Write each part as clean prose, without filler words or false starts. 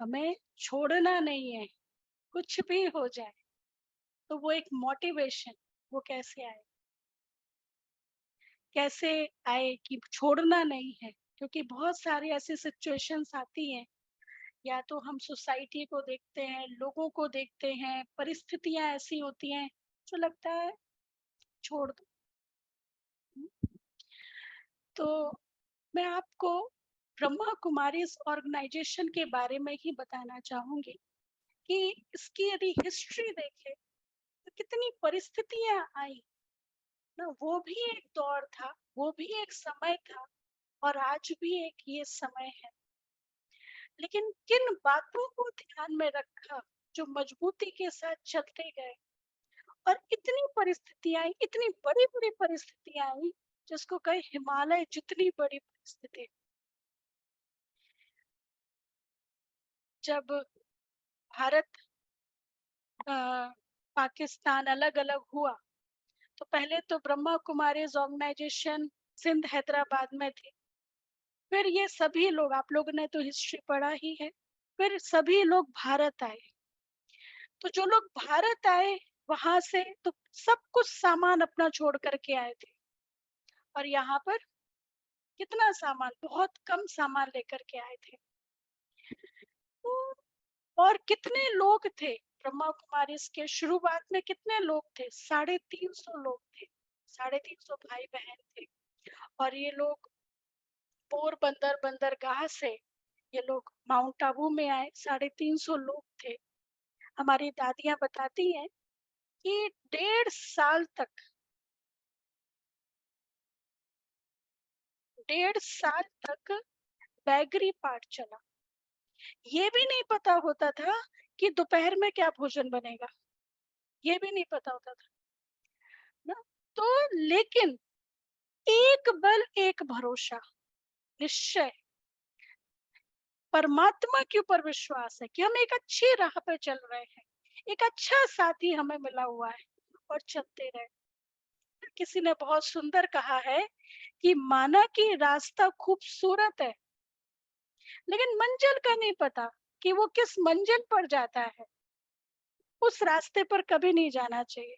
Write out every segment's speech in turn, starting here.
हमें छोड़ना नहीं है, कुछ भी हो जाए। तो वो एक मोटिवेशन, वो कैसे आए, कैसे आए कि छोड़ना नहीं है? क्योंकि बहुत सारी ऐसी सिचुएशंस आती हैं, या तो हम सोसाइटी को देखते हैं, लोगों को देखते हैं, परिस्थितियां ऐसी होती हैं जो लगता है छोड़ दो। तो मैं आपको ब्रह्मा कुमारीज ऑर्गेनाइजेशन के बारे में ही बताना चाहूंगी कि इसकी यदि हिस्ट्री देखें तो कितनी परिस्थितियां आई ना। वो भी एक दौर था, वो भी एक समय था, और आज भी एक ये समय है। लेकिन किन बातों को ध्यान में रखा, जो मजबूती के साथ चलते गए, और इतनी परिस्थितियां आई, इतनी बड़ी बड़ी परिस्थितियां आई, जिसको कहे हिमालय जितनी बड़ी परिस्थिति। जब भारत पाकिस्तान अलग अलग हुआ, तो पहले तो ब्रह्मा कुमारीज ऑर्गेनाइजेशन सिंध हैदराबाद में थी। फिर ये सभी लोग, आप लोगों ने तो हिस्ट्री पढ़ा ही है, फिर सभी लोग भारत आए। तो जो लोग भारत आए वहां से तो सब कुछ सामान अपना छोड़ करके आए थे, और यहाँ पर कितना सामान, बहुत कम सामान लेकर के आए थे। तो और कितने लोग थे ब्रह्मा कुमारी के शुरुआत में? कितने लोग थे? 350 लोग थे, 350 भाई बहन थे। और ये लोग पोरबंदर बंदरगाह से ये लोग माउंट आबू में आए, 350 लोग थे। हमारी दादियां बताती हैं कि 1.5 साल तक, 1.5 साल तक बैगरी पाठ चला। ये भी नहीं पता होता था कि दोपहर में क्या भोजन बनेगा, ये भी नहीं पता होता था ना। तो लेकिन एक बल एक भरोसा, निश्चय, परमात्मा के ऊपर विश्वास है कि हम एक अच्छी राह पे चल रहे हैं, एक अच्छा साथी हमें मिला हुआ है, और चलते रहे। किसी ने बहुत सुंदर कहा है कि माना कि रास्ता खूबसूरत है, लेकिन मंजिल का नहीं पता कि वो किस मंजिल पर जाता है। उस रास्ते पर कभी नहीं जाना चाहिए।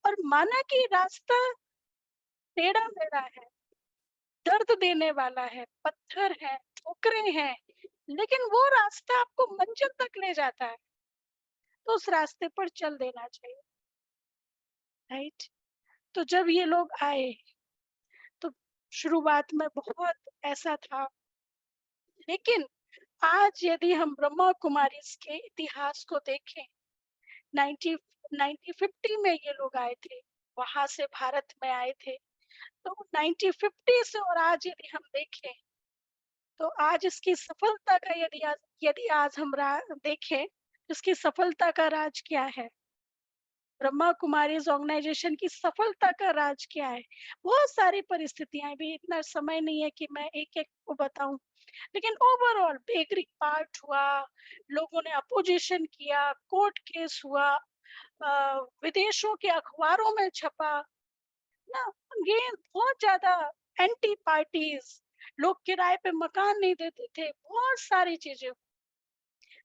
और माना कि रास्ता टेढ़ा मेढ़ा है, दर्द देने वाला है, पत्थर है, ठोकरें हैं, लेकिन वो रास्ता आपको मंजिल तक ले जाता है, तो उस रास्ते पर चल देना चाहिए। राइट? तो जब ये लोग आए तो शुरुआत में बहुत ऐसा था, लेकिन आज यदि हम ब्रह्मा कुमारी के इतिहास को देखें, 90 1950 में ये लोग आए थे, वहां से भारत में आए थे। तो 1950 से और आज यदि हम देखें, तो आज इसकी सफलता का यदि आज हम देखें, इसकी सफलता का राज क्या है? ब्रह्मा कुमारीज ऑर्गेनाइजेशन की सफलता का राज क्या है? बहुत सारी परिस्थितियां, भी इतना समय नहीं है कि मैं एक एक को बताऊं, लेकिन ओवरऑल बेकरी पार्ट हुआ, लोगों ने अपोजिशन किया, कोर्ट केस हुआ, विदेशों के अखबारों में छपा ना, ये बहुत ज्यादा एंटी पार्टीज, लोग किराए पे मकान नहीं देते थे, बहुत सारी चीजें।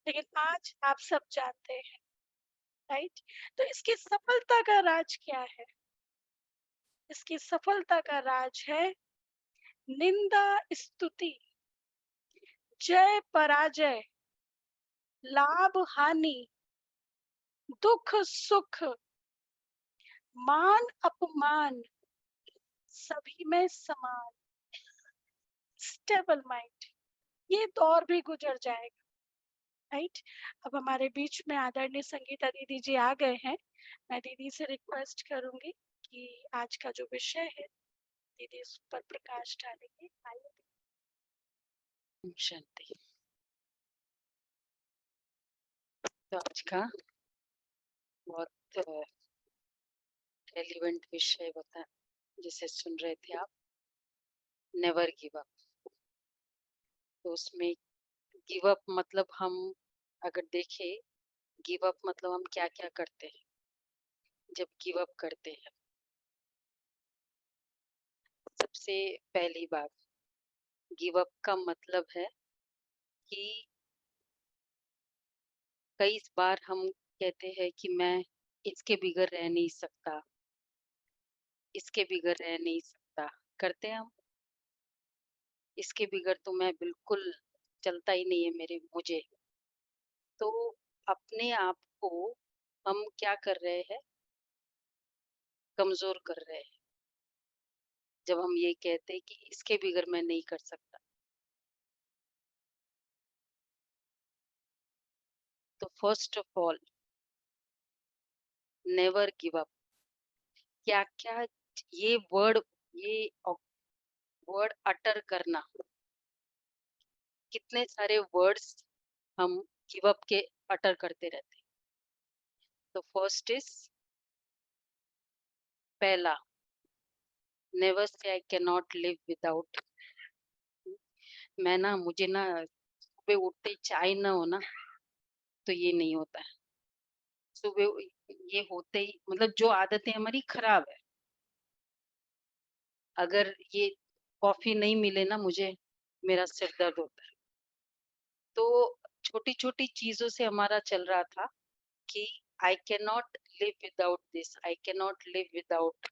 लेकिन आज आप सब जानते हैं, राइट? तो इसकी सफलता का राज क्या है? इसकी सफलता का राज है निंदा स्तुति, जय पराजय, लाभ हानि, दुख सुख, मान अपमान, सभी में समान, स्टेबल माइंड। ये दौर भी गुजर जाएगा। राइट? अब हमारे बीच में आदरणीय संगीता दीदी जी आ गए हैं। मैं दीदी से रिक्वेस्ट करूंगी कि आज का जो विषय है दीदी इस पर प्रकाश डालेंगे। आइए। शांति। तो आज का बहुत रेलिवेंट विषय बता जिसे सुन रहे थे आप, नेवर गिव अप। तो उसमें गिव अप मतलब हम अगर देखें, गिव अप मतलब हम क्या क्या करते हैं जब गिव अप करते हैं। सबसे पहली बात, गिव अप का मतलब है कि कई बार हम कहते हैं कि मैं इसके बिगैर रह नहीं सकता, इसके बिगैर रह नहीं सकता, करते हैं हम। इसके बिगैर तो मैं बिल्कुल चलता ही नहीं है मेरे मुझे। तो अपने आप को हम क्या कर रहे हैं? कमज़ोर कर रहे हैं, जब हम ये कहते हैं कि इसके बिगैर मैं नहीं कर सकता। तो first of all never give up. क्या-क्या ये वर्ड ये वर्ड अटर करना, कितने सारे वर्ड्स हम गिव अप के अटर करते रहते हैं। तो फर्स्ट इज पहला, never say I can not live without. मैं ना मुझे ना सुबह उठते ही चाय ना हो ना तो ये नहीं होता है। सुबह ये होते ही मतलब जो आदतें हमारी खराब है, अगर ये कॉफी नहीं मिले ना मुझे, मेरा सिर दर्द होता है। तो छोटी-छोटी चीज़ों से हमारा चल रहा था कि आई can not live without this, I can not live without.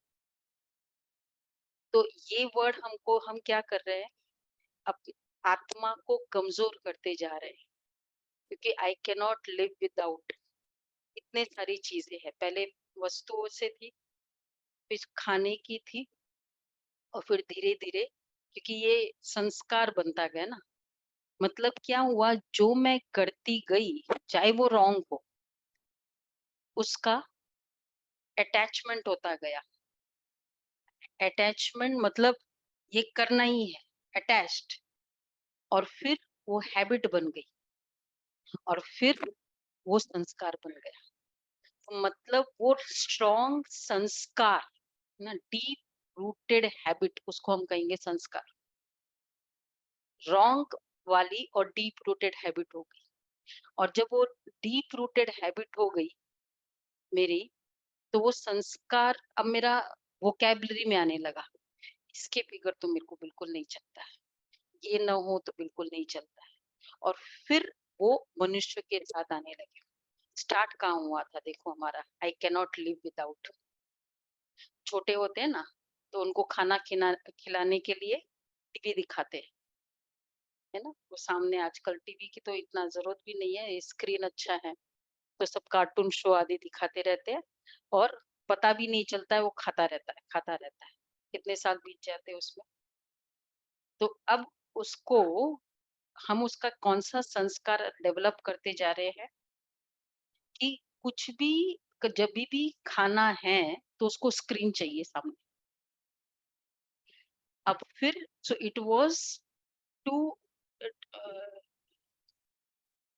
तो ये वर्ड हमको हम क्या कर रहे हैं? अपनी आत्मा को कमज़ोर करते जा रहे हैं, क्योंकि आई कैन नॉट लिव विदाउट इतने सारी चीज़ें हैं। पहले वस्तुओं से थी, फिर खाने की थी और फिर धीरे-धीरे क्योंकि ये संस्कार बनता गया ना, मतलब क्या हुआ जो मैं करती गई, चाहे वो रॉन्ग हो, उसका अटैचमेंट होता गया। अटैचमेंट मतलब ये करना ही है, अटैच्ड, और फिर वो हैबिट बन गई और फिर वो संस्कार बन गया। तो मतलब वो स्ट्रॉन्ग संस्कार ना, डीप रूटेड हैबिट उसको हम कहेंगे संस्कार। रॉन्ग वाली और डीप रूटेड हैबिट हो गई, और जब वो डीप रूटेड हैबिट हो गई मेरी, तो वो संस्कार अब मेरा वोकैब्युलरी में आने लगा। इसके बगैर तो मेरे को बिल्कुल नहीं चलता है, ये ना हो तो बिल्कुल नहीं चलता है। और फिर वो मनुष्य के साथ आने लगे। स्टार्ट कहाँ हुआ था देखो हमारा, आई कैन नॉट लिव विदाउट। छोटे होते हैं ना, तो उनको खाना खिलाने के लिए टीवी दिखाते हैं, है ना? वो सामने आजकल टीवी की तो इतना ज़रूरत भी नहीं है, स्क्रीन अच्छा है, तो सब कार्टून शो आदि दिखाते रहते हैं और पता भी नहीं चलता है, वो खाता रहता है, खाता रहता है। कितने साल बीत जाते हैं उसमें। तो अब उसको हम उसका कौन-सा संस्कार डेवलप करते जा रहे हैं कि कुछ भी जभी भी खाना है, तो उसको स्क्रीन चाहिए सामने। अब फिर so it was to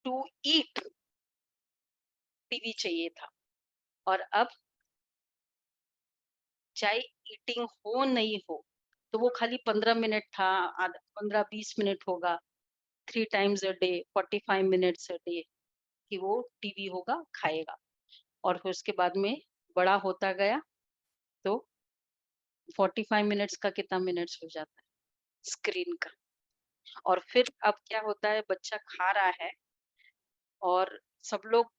to eat TV चाहिए था, और अब चाहे ईटिंग हो नहीं हो, तो वो खाली 15 मिनट था, आधा 15-20 मिनट होगा, 3 times a day, 45 minutes a day कि वो टीवी होगा, खाएगा। और फिर उसके बाद में बड़ा होता गया, तो 45 मिनट्स का कितना मिनट्स हो जाता है स्क्रीन का। और फिर अब क्या होता है, बच्चा खा रहा है और सब लोग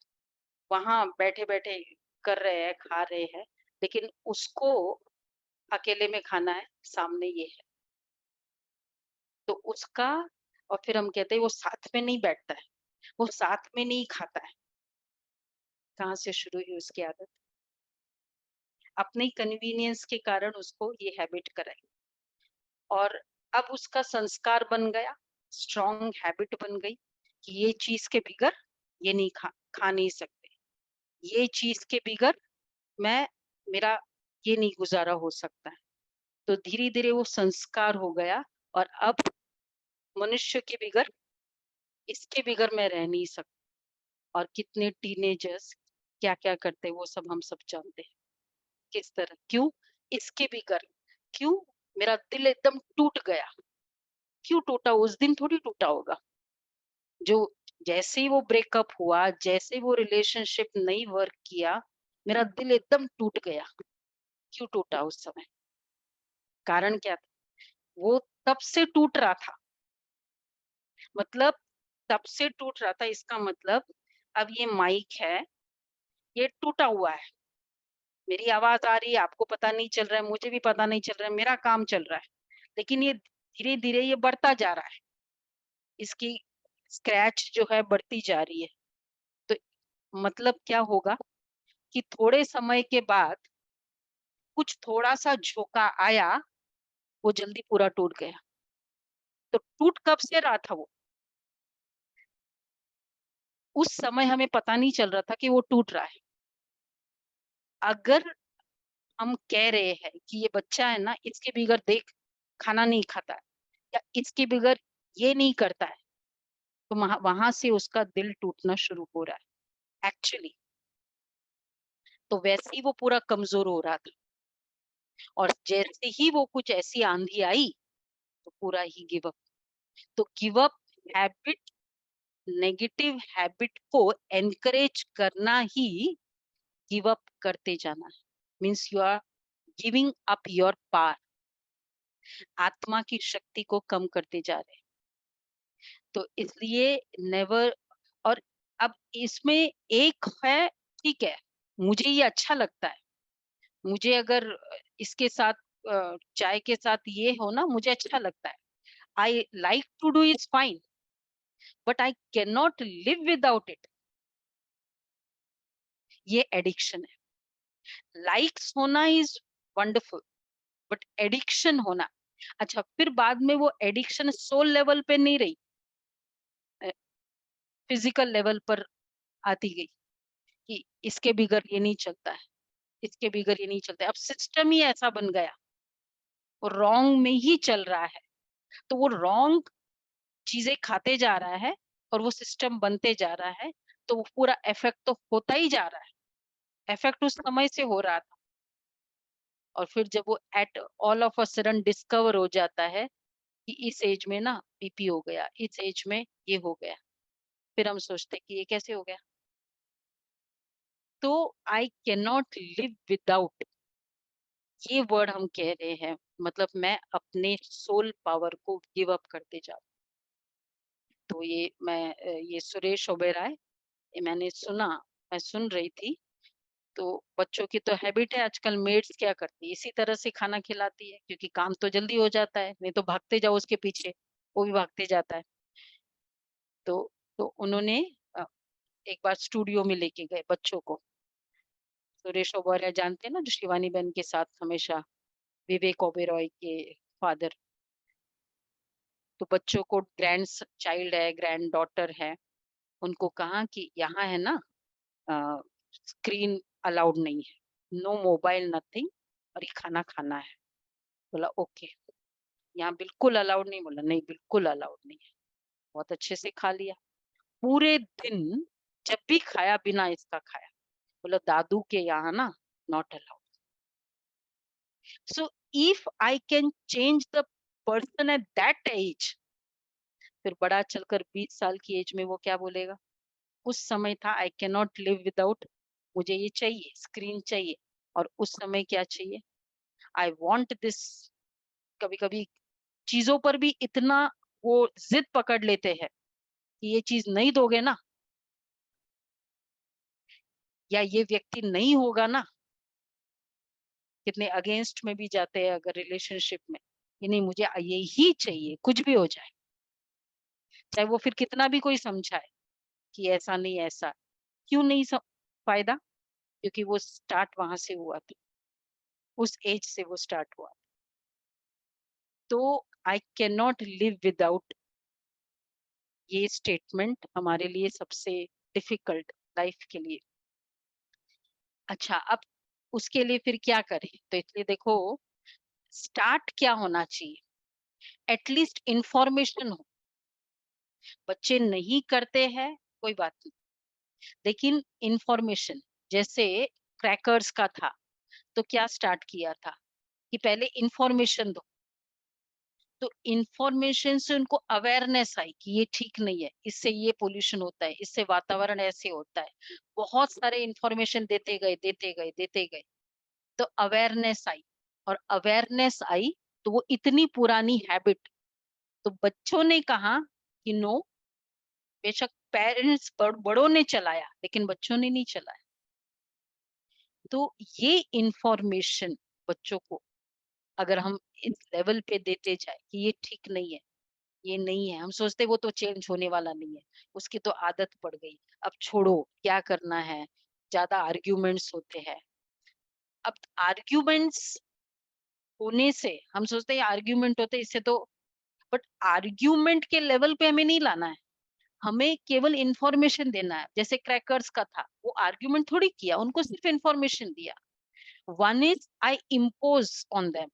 वहाँ बैठे-बैठे कर रहे हैं, खा रहे हैं, लेकिन उसको अकेले में खाना है, सामने ये है। तो उसका और फिर हम कहते हैं वो साथ में नहीं बैठता है, वो साथ में नहीं खाता है। कहाँ से शुरू हुई उसकी आदत? अपने कन्वीनियंस के कारण उसको ये हैबिट कराई, और अब उसका संस्कार बन गया, स्ट्रॉन्ग हैबिट बन गई कि ये चीज़ के बगैर ये नहीं खा नहीं सकते। ये चीज़ के बगैर मैं मेरा ये नहीं गुज़ारा हो सकता है। तो धीरे-धीरे वो संस्कार हो गया, और अब मनुष्य के बगैर, इसके बगैर मैं रह नहीं सकता। और कितने टीनेजर्स क्या-क्या करते हैं वो सब हम सब जानते हैं। किस तरह क्यों? इसके बगैर क्यों? मेरा दिल एकदम टूट गया। क्यों टूटा? उस दिन थोड़ी टूटा होगा। जो जैसे ही वो ब्रेकअप हुआ, जैसे ही वो रिलेशनशिप नहीं वर्क किया, मेरा दिल एकदम टूट गया। क्यों टूटा उस समय? कारण क्या था? वो तब से टूट रहा था। मतलब तब से टूट रहा था, इसका मतलब अब ये माइक है, ये टूटा हुआ है। मेरी आवाज़ आ रही है, आपको पता नहीं चल रहा है, मुझे भी पता नहीं चल रहा है, मेरा काम चल रहा है। लेकिन ये धीरे-धीरे ये बढ़ता जा रहा है। इसकी स्क्रैच जो है बढ़ती जा रही है। तो मतलब क्या होगा कि थोड़े समय के बाद कुछ थोड़ा-सा झोंका आया, वो जल्दी पूरा टूट गया। तो टूट कब से रहा था वो? उस समय हमें पता नहीं चल रहा था कि वो टूट रहा है। अगर हम कह रहे हैं कि ये बच्चा है ना, इसके बगैर देख खाना नहीं खाता है या इसके बगैर ये नहीं करता है, तो वहाँ वहाँ से उसका दिल टूटना शुरू हो रहा है एक्चुअली। तो वैसे ही वो पूरा कमज़ोर हो रहा था और जैसे ही वो कुछ ऐसी आँधी आई, तो पूरा ही गिव अप। तो give up habit, negative habit को एनकरेज करना ही गिव अप करते जाना है। Means you are giving up your power, आत्मा की शक्ति को कम करते जा रहे हैं। तो इसलिए नेवर। और अब इसमें एक है, ठीक है, मुझे ये अच्छा लगता है। मुझे अगर इसके साथ चाय के साथ ये हो ना, मुझे अच्छा लगता है। I like to do is fine, but I can not live without it. ये एडिक्शन है। लाइक्स होना इज़ वंडरफुल, बट एडिक्शन होना। अच्छा, फिर बाद में वो एडिक्शन सोल लेवल पे नहीं रही, फिजिकल लेवल पर आती गई कि इसके बिगर ये नहीं चलता है, इसके बिगर ये नहीं चलता है। अब सिस्टम ही ऐसा बन गया, वो रॉन्ग में ही चल रहा है। तो वो रॉन्ग चीजें खाते जा रहा है और वो सिस्टम बनते जा रहा है। तो वो पूरा इफेक्ट तो होता ही जा रहा है। इफेक्ट उस समय से हो रहा था और फिर जब वो at all of a sudden discover हो जाता है कि इस एज में ना बीपी हो गया, इस एज में ये हो गया, फिर हम सोचते हैं कि ये कैसे हो गया। तो आई कैन नॉट लिव विदाउट, ये वर्ड हम कह रहे हैं। मतलब मैं अपने सोल पावर को गिव अप करते जा। तो ये मैं ये सुरेश ओबेरॉय, ये मैंने सुना, मैं सुन रही थी। तो बच्चों की तो हैबिट है, आजकल मेड्स क्या करती है, इसी तरह से खाना खिलाती है क्योंकि काम तो जल्दी हो जाता है, नहीं तो भागते जाओ उसके पीछे, वो भी भागते जाता है। तो तो उन्होंने अ, एक बार स्टूडियो में लेके गए बच्चों को। सुरेश ओबेरॉय जानते हैं ना, जो शिवानी बहन के साथ हमेशा, विवेक ओबेरॉय के फादर। तो बच्चों को ग्रैंड चाइल्ड है, ग्रैंड डॉटर है, उनको कहा कि यहाँ है ना, स्क्रीन अलाउड नहीं है, नो मोबाइल नथिंग, और ये खाना खाना है। बोला ओके। यहाँ बिल्कुल अलाउड नहीं, बोला नहीं बिल्कुल अलाउड नहीं है। बहुत अच्छे से खा लिया पूरे दिन, जब भी खाया बिना इसका खाया। बोला दादू के यहाँ ना not allowed. So if I can change the person at that age, फिर बड़ा चलकर 20 साल की एज में वो क्या बोलेगा। उस समय था आई कैन नॉट लिव विदाउट, मुझे ये चाहिए, स्क्रीन चाहिए। और उस समय क्या चाहिए, आई वांट दिस। कभी कभी चीजों पर भी इतना वो जिद पकड़ लेते हैं कि ये चीज नहीं दोगे ना, या ये व्यक्ति नहीं होगा ना, कितने अगेंस्ट में भी जाते हैं अगर रिलेशनशिप में, कि नहीं मुझे ये ही चाहिए, कुछ भी हो जाए, चाहे वो फिर कितना भी कोई समझाए कि ऐसा नहीं ऐसा। क्यों नहीं फायदा, क्योंकि वो स्टार्ट वहां से हुआ था, उस एज से वो स्टार्ट हुआ। तो आई कैन नॉट लिव विदाउट, ये स्टेटमेंट हमारे लिए सबसे डिफिकल्ट लाइफ के लिए। अच्छा, अब उसके लिए फिर क्या करें, तो इसलिए देखो, स्टार्ट क्या होना चाहिए, एटलीस्ट इंफॉर्मेशन हो। बच्चे नहीं करते हैं, कोई बात नहीं, लेकिन इंफॉर्मेशन, जैसे क्रैकर्स का था, तो क्या स्टार्ट किया था कि पहले इंफॉर्मेशन दो। तो इंफॉर्मेशन से उनको अवेयरनेस आई कि ये ठीक नहीं है, इससे ये पोल्यूशन होता है, इससे वातावरण ऐसे होता है। बहुत सारे इंफॉर्मेशन देते गए देते गए देते गए, तो अवेयरनेस आई। और अवेयरनेस आई तो वो इतनी पुरानी हैबिट, तो बच्चों ने कहा कि नो, बेशक पेरेंट्स बड़ों ने चलाया लेकिन बच्चों ने नहीं चलाया। तो ये इंफॉर्मेशन बच्चों को अगर हम इस लेवल पे देते जाए कि ये ठीक नहीं है, ये नहीं है, हम सोचते वो तो चेंज होने वाला नहीं है, उसकी तो आदत पड़ गई, अब छोड़ो क्या करना है, ज्यादा आर्ग्यूमेंट्स होते हैं। अब आर्ग्यूमेंट्स होने से हम सोचते हैं आर्ग्यूमेंट होते हैं इससे तो, बट आर्ग्यूमेंट के लेवल पे हमें नहीं लाना है, हमें केवल इंफॉर्मेशन देना है। जैसे क्रैकर्स का था, वो आर्ग्यूमेंट थोड़ी किया, उनको सिर्फ इंफॉर्मेशन दिया। One is I impose on them,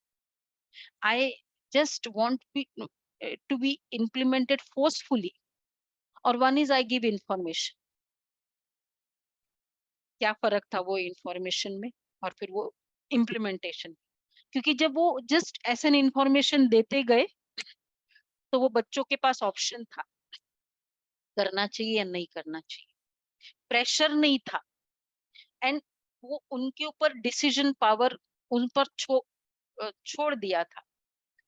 I just want to be implemented forcefully, और one is I give information. क्या फर्क था वो इंफॉर्मेशन में और फिर वो इम्प्लीमेंटेशन? क्योंकि जब वो जस्ट ऐसे इंफॉर्मेशन देते गए तो वो बच्चों के पास ऑप्शन था, करना चाहिए या नहीं करना चाहिए, प्रेशर नहीं था, एंड वो उनके ऊपर डिसीजन पावर उन पर छोड़ दिया था।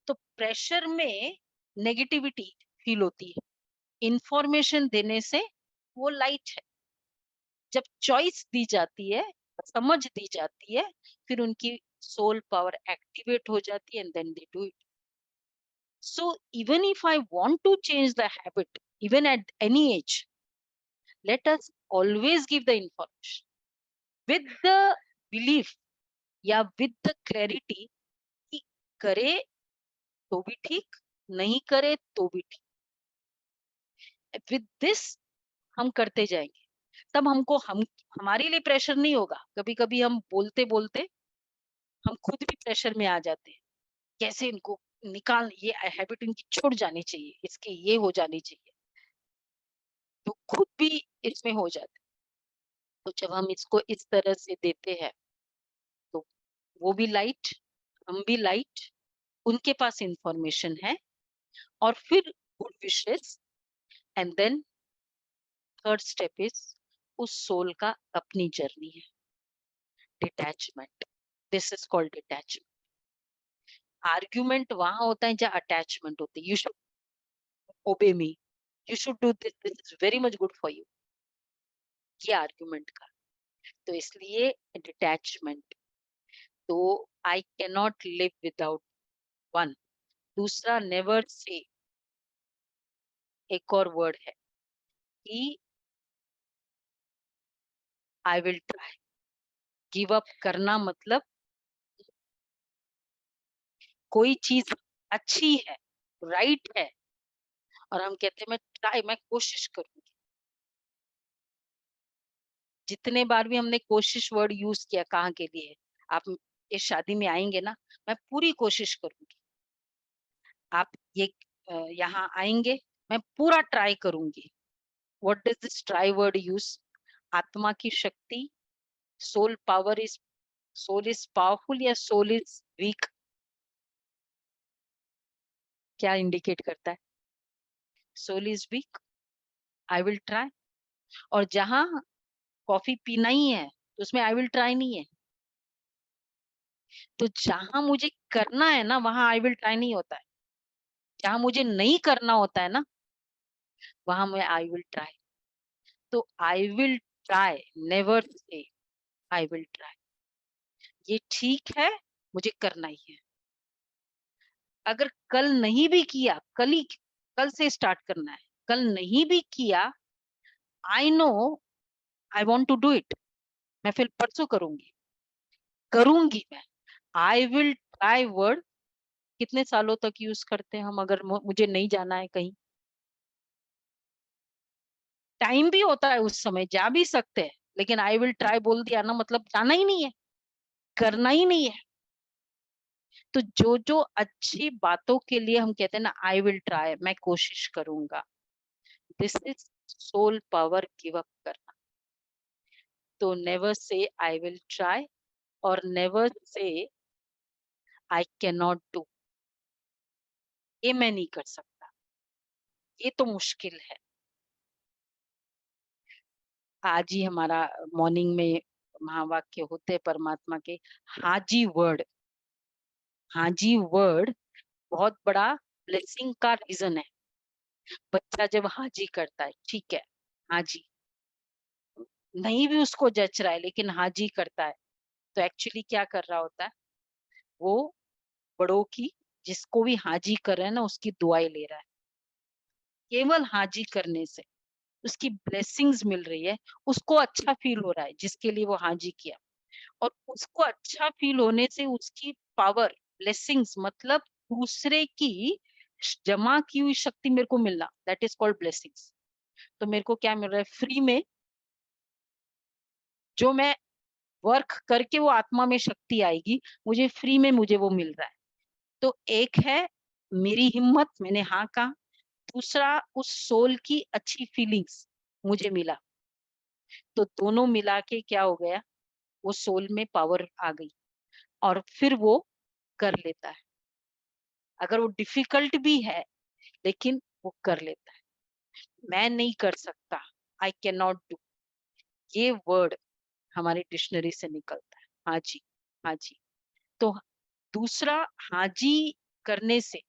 तो प्रेशर में नेगेटिविटी फील होती है, इंफॉर्मेशन देने से वो लाइट है। जब चॉइस दी जाती है, समझ दी जाती है, फिर उनकी सोल पावर एक्टिवेट हो जाती है, and then they do it. So even if I want to change the habit, even at any age, let us always give the information with the belief या with the clarity कि करे तो भी ठीक, नहीं करे तो भी ठीक। With this हम करते जाएंगे, तब हमको हमारे लिए प्रेशर नहीं होगा। कभी कभी हम बोलते बोलते हम खुद भी प्रेशर में आ जाते हैं, कैसे इनको निकाल, ये हैबिट इनकी छूट जानी चाहिए, इसके ये हो जानी चाहिए, तो खुद भी इसमें हो जाते। तो जब हम इसको इस तरह से देते हैं तो वो भी लाइट, हम भी लाइट, उनके पास इंफॉर्मेशन है, और फिर good wishes, and then third step is उस सोल का अपनी जर्नी है, detachment. This is called detachment. Argument वहां होता है जहाँ अटैचमेंट होती है, यू शुड ओबे मी, you should do this, this is very much good for you, ये आर्ग्यूमेंट का। तो इसलिए डिटैचमेंट, तो आई can not live without one. दूसरा, नेवर से, एक और वर्ड है कि आई विल ट्राई। गिव अप करना मतलब कोई चीज अच्छी है, राइट है, और हम कहते हैं मैं ट्राई, मैं कोशिश करूंगी। जितने बार भी हमने कोशिश वर्ड यूज किया, कहाँ के लिए? आप इस शादी में आएंगे ना, मैं पूरी कोशिश करूंगी। आप ये यहाँ आएंगे, मैं पूरा ट्राई करूंगी। What does this try word use? आत्मा की शक्ति, soul power is, soul is powerful या सोल इज वीक? क्या इंडिकेट करता है? Soul is weak, I will try. और जहां कॉफी पीना ही है तो उसमें आई विल ट्राई नहीं है। तो जहां मुझे करना है ना, वहां आई विल ट्राई नहीं होता है। जहां मुझे नहीं करना होता है ना, वहां मैं आई विल ट्राई। तो आई will try, never say I will try, ये ठीक है, मुझे करना ही है। अगर कल नहीं भी किया, कल से स्टार्ट करना है, कल नहीं भी किया, I know I want to do it, मैं फिर परसों करूंगी, करूंगी मैं। आई विल ट्राई वर्ड कितने सालों तक यूज करते हैं हम? अगर मुझे नहीं जाना है कहीं, टाइम भी होता है उस समय, जा भी सकते हैं, लेकिन आई विल ट्राई बोल दिया ना, मतलब जाना ही नहीं है, करना ही नहीं है। तो जो जो अच्छी बातों के लिए हम कहते हैं ना आई विल ट्राई, मैं कोशिश करूंगा, this is soul power give up करना। तो नेवर से आई विल ट्राई, और नेवर से आई कैन नॉट डू, ये मैं नहीं कर सकता, ये तो मुश्किल है। आज ही हमारा मॉर्निंग में महावाक्य होते परमात्मा के, हाजी वर्ड। हाजी वर्ड बहुत बड़ा ब्लेसिंग का रीजन है। बच्चा जब हाजी करता है, ठीक है, हाँ जी, नहीं भी उसको जच रहा है लेकिन हाँ जी करता है, तो एक्चुअली क्या कर रहा होता है, वो बड़ों की, जिसको भी हाँ जी कर रहा है ना, उसकी दुआएँ ले रहा है। केवल हाँ जी करने से उसकी ब्लेसिंग्स मिल रही है, उसको अच्छा फ़ील हो रहा है जिसके लिए वो हाँ जी किया, और उसको अच्छा फ़ील होने से उसकी पावर, ब्लेसिंग्स मतलब दूसरे की जमा की हुई शक्ति मेरे को मिलना, दैट इज़ कॉल्ड ब्लेसिंग्स। तो मेरे को क्या मिल रहा है फ्री में, जो मैं वर्क करके वो आत्मा में शक्ति आएगी, मुझे फ्री में मुझे वो मिल रहा है। तो एक है मेरी हिम्मत, मैंने हाँ कहा, दूसरा उस सोल की अच्छी फीलिंग्स मुझे मिला। तो दोनों मिला के क्या हो गया, वो सोल में पावर आ गई और फिर वो कर लेता है। अगर वो डिफिकल्ट भी है, लेकिन वो कर लेता है। मैं नहीं कर सकता, आई कैन नॉट डू, ये वर्ड हमारी डिक्शनरी से निकलता है। हाँ जी, हाँ जी। तो दूसरा, हाँ जी करने से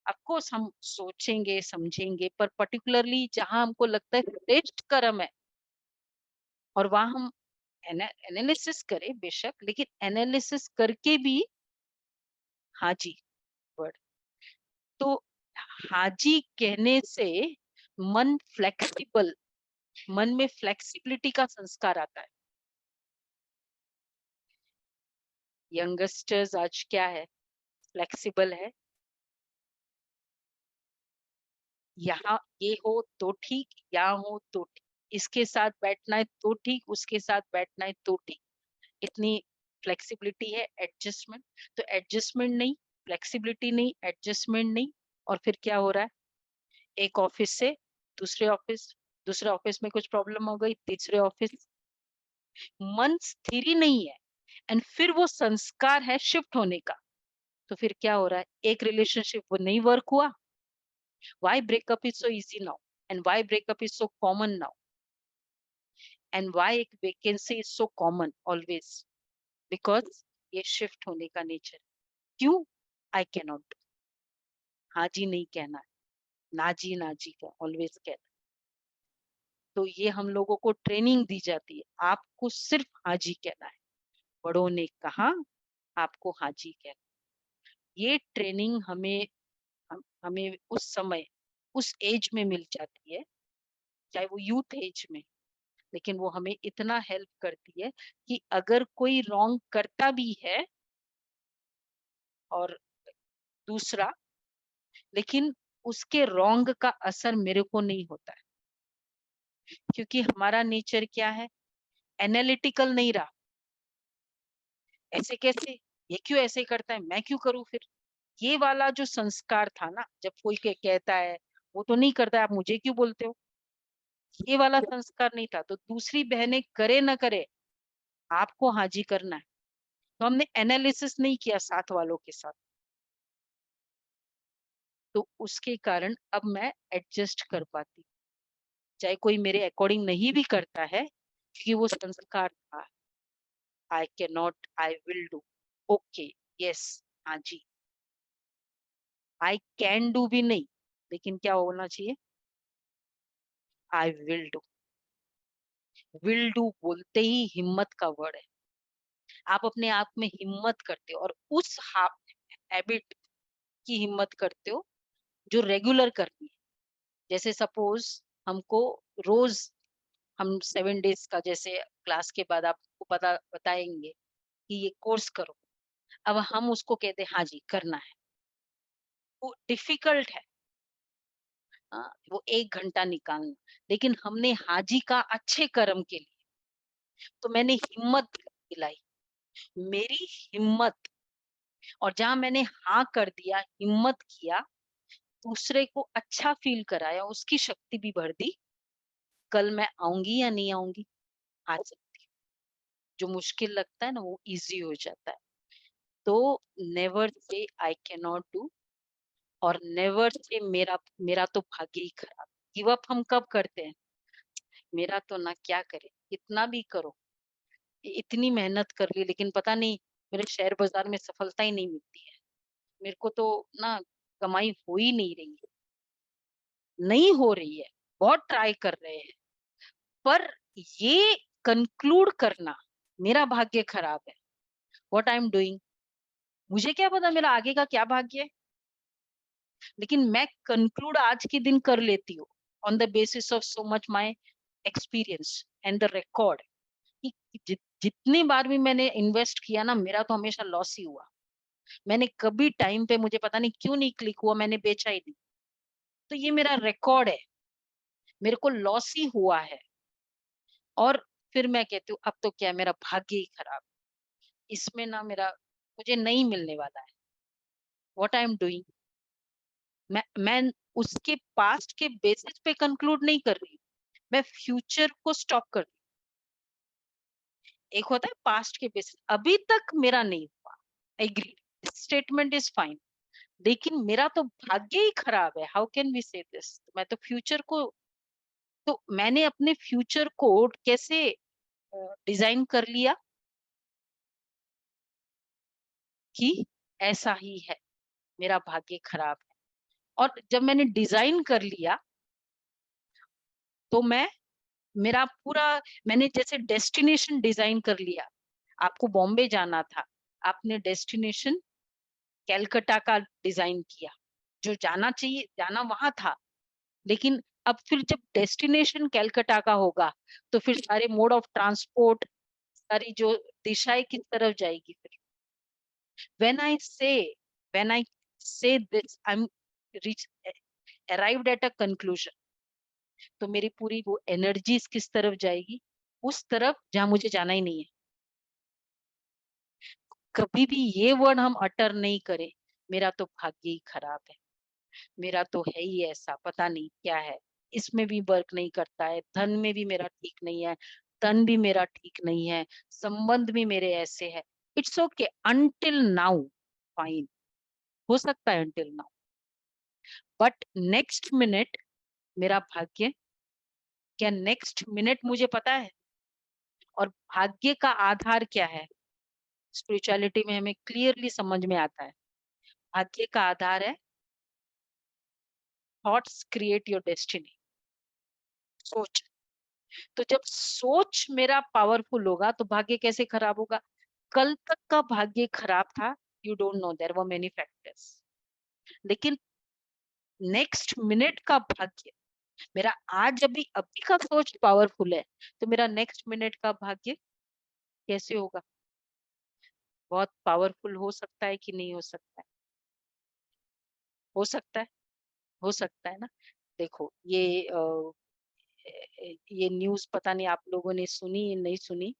ऑफ कोर्स हम सोचेंगे, समझेंगे, पर पर्टिकुलरली जहाँ हमको लगता है श्रेष्ठ कर्म है और वहाँ हम एनालिसिस करें बेशक, लेकिन एनालिसिस करके भी हाँ जी वर्ड, तो हाँ जी कहने से मन फ्लेक्सिबल, मन में फ्लेक्सिबिलिटी का संस्कार आता है। यंगस्टर्स आज क्या है, फ्लेक्सिबल है, यहाँ ये हो तो ठीक, यहाँ हो तो ठीक, इसके साथ बैठना है तो ठीक, उसके साथ बैठना है तो ठीक। इतनी फ्लेक्सिबिलिटी है, एडजस्टमेंट, तो एडजस्टमेंट नहीं, फ्लेक्सिबिलिटी नहीं, एडजस्टमेंट नहीं, और फिर क्या हो रहा है, एक ऑफिस से दूसरे ऑफिस, दूसरे ऑफिस में कुछ प्रॉब्लम हो गई, तीसरे ऑफिस, मन स्थिर ही नहीं है, एंड फिर वो संस्कार है शिफ्ट होने का। तो फिर क्या हो रहा है, एक रिलेशनशिप वो नहीं वर्क हुआ, why breakup is so easy now, and why breakup is so common now, and why एक vacancy is so common always, because ये शिफ्ट होने का नेचर। क्यों, आई कैन नॉट, हाँ जी नहीं कहना है, ना जी का ऑलवेज कहना। तो ये हम लोगों को ट्रेनिंग दी जाती है, आपको सिर्फ हाँ जी कहना है, बड़ों ने कहा आपको हाँ जी कहना। ये ट्रेनिंग हमें हमें उस समय उस एज में मिल जाती है, चाहे वो यूथ एज में, लेकिन वो हमें इतना हेल्प करती है कि अगर कोई रॉन्ग करता भी है, और दूसरा, लेकिन उसके रॉन्ग का असर मेरे को नहीं होता है, क्योंकि हमारा नेचर क्या है, एनालिटिकल नहीं रहा। ऐसे कैसे, ये क्यों ऐसे करता है, मैं क्यों करूं फिर, ये वाला जो संस्कार था ना, जब कोई कहता है वो तो नहीं करता है, आप मुझे क्यों बोलते हो, ये वाला संस्कार नहीं था। तो दूसरी बहनें करे ना करे, आपको हाँ जी करना है। तो हमने एनालिसिस नहीं किया साथ वालों के साथ, तो उसके कारण अब मैं एडजस्ट कर पाती हूँ। चाहे कोई मेरे अकॉर्डिंग नहीं भी करता है, क्योंकि वो संस्कार था, आई can not, I will do, okay, yes, हाँ जी, आई कैन डू भी नहीं, लेकिन क्या होना चाहिए, आई विल डू बोलते ही हिम्मत का वर्ड है। आप अपने आप में हिम्मत करते हो, और उस हैबिट की हिम्मत करते हो जो रेगुलर करनी है। जैसे सपोज हमको रोज, हम 7 डेज का जैसे क्लास के बाद आपको पता बताएंगे कि ये कोर्स करो, अब हम उसको कहते हैं हाँ जी करना है, वो डिफिकल्ट है, वो 1 घंटा निकालना, लेकिन हमने हाँ जी का अच्छे कर्म के लिए, तो मैंने हिम्मत दिलाई, मेरी हिम्मत, और जहाँ मैंने हाँ कर दिया, हिम्मत किया, दूसरे को अच्छा फील कराया, उसकी शक्ति भी बढ़ दी, कल मैं आऊँगी या नहीं आऊँगी? आ सकती हूँ। जो मुश्किल लगता है ना, वो ईज़ी हो जाता है। तो नेवर से आई कैन नॉट डू, और नेवर से मेरा तो भाग्य ही खराब। गिव अप हम कब करते हैं? मेरा तो ना क्या करे, कितना भी करो, इतनी मेहनत कर ली, लेकिन पता नहीं मेरे शेयर बाज़ार में सफलता ही नहीं मिलती है। मेरे को तो ना कमाई हो ही नहीं रही है, नहीं हो रही है, बहुत ट्राई कर रहे हैं, पर ये कंक्लूड करना मेरा भाग्य खराब है। व्हाट आई एम डूइंग, मुझे क्या पता मेरा आगे का क्या भाग्य है, लेकिन मैं कंक्लूड आज के दिन कर लेती हूँ on the basis of so much my experience and the record, कि जितनी बार भी मैंने इन्वेस्ट किया ना, मेरा तो हमेशा लॉस ही हुआ। मैंने कभी टाइम पे, मुझे पता नहीं क्यों नहीं क्लिक हुआ, मैंने बेचा ही नहीं। तो ये मेरा रिकॉर्ड है, मेरे को लॉस ही हुआ है। और फिर मैं कहती हूँ अब तो क्या है, मेरा भाग्य ही खराब, इसमें ना मेरा, मुझे नहीं मिलने वाला है। व्हाट आई एम डूइंग, मैं उसके पास्ट के बेसिस पे कंक्लूड नहीं कर रही, मैं फ्यूचर को स्टॉप कर रही हूँ। एक होता है पास्ट के बेसिस, अभी तक मेरा नहीं हुआ, एग्री, स्टेटमेंट इज फाइन, लेकिन मेरा तो भाग्य ही खराब है। हाउ कैन वी से दिस, मैं तो फ्यूचर को, तो मैंने अपने फ्यूचर को कैसे डिजाइन कर लिया कि ऐसा ही है, मेरा भाग्य खराब है। और जब मैंने डिजाइन कर लिया, तो मेरा पूरा, मैंने जैसे डेस्टिनेशन डिजाइन कर लिया। आपको बॉम्बे जाना था, आपने डेस्टिनेशन कैलकाटा का डिजाइन किया, जो जाना चाहिए जाना वहां था, लेकिन अब फिर जब डेस्टिनेशन कैलकाटा का होगा, तो फिर सारे मोड ऑफ ट्रांसपोर्ट, सारी जो दिशाएं किस तरफ जाएगी फिर। व्हेन आई से when I say this, I am reach arrived at a conclusion, तो मेरी पूरी वो एनर्जीज किस तरफ जाएगी, उस तरफ जहां मुझे जाना ही नहीं है। कभी भी ये वर्ड हम अटर नहीं करें, मेरा तो भाग्य ही खराब है, मेरा तो है ही ऐसा, पता नहीं क्या है, इसमें भी वर्क नहीं करता है, धन में भी मेरा ठीक नहीं है, तन भी मेरा ठीक नहीं है, संबंध भी मेरे ऐसे है। It's okay until now, fine, हो सकता है until now, but next minute मेरा भाग्य, क्या नेक्स्ट मिनट मुझे पता है? और भाग्य का आधार क्या है? स्पिरिचुअलिटी में हमें क्लियरली समझ में आता है, भाग्य का आधार है थॉट्स क्रिएट योर डेस्टिनी, सोच। तो जब सोच मेरा पावरफुल होगा, तो भाग्य कैसे खराब होगा? कल तक का भाग्य खराब था, you don't know, there were many factors, लेकिन नेक्स्ट मिनट का भाग्य, मेरा आज अभी अभी का सोच पावरफुल है, तो मेरा नेक्स्ट मिनट का भाग्य कैसे होगा? बहुत पावरफुल हो सकता है कि नहीं हो सकता है? हो सकता है, हो सकता है ना। देखो ये न्यूज़ पता नहीं आप लोगों ने सुनी या नहीं सुनी,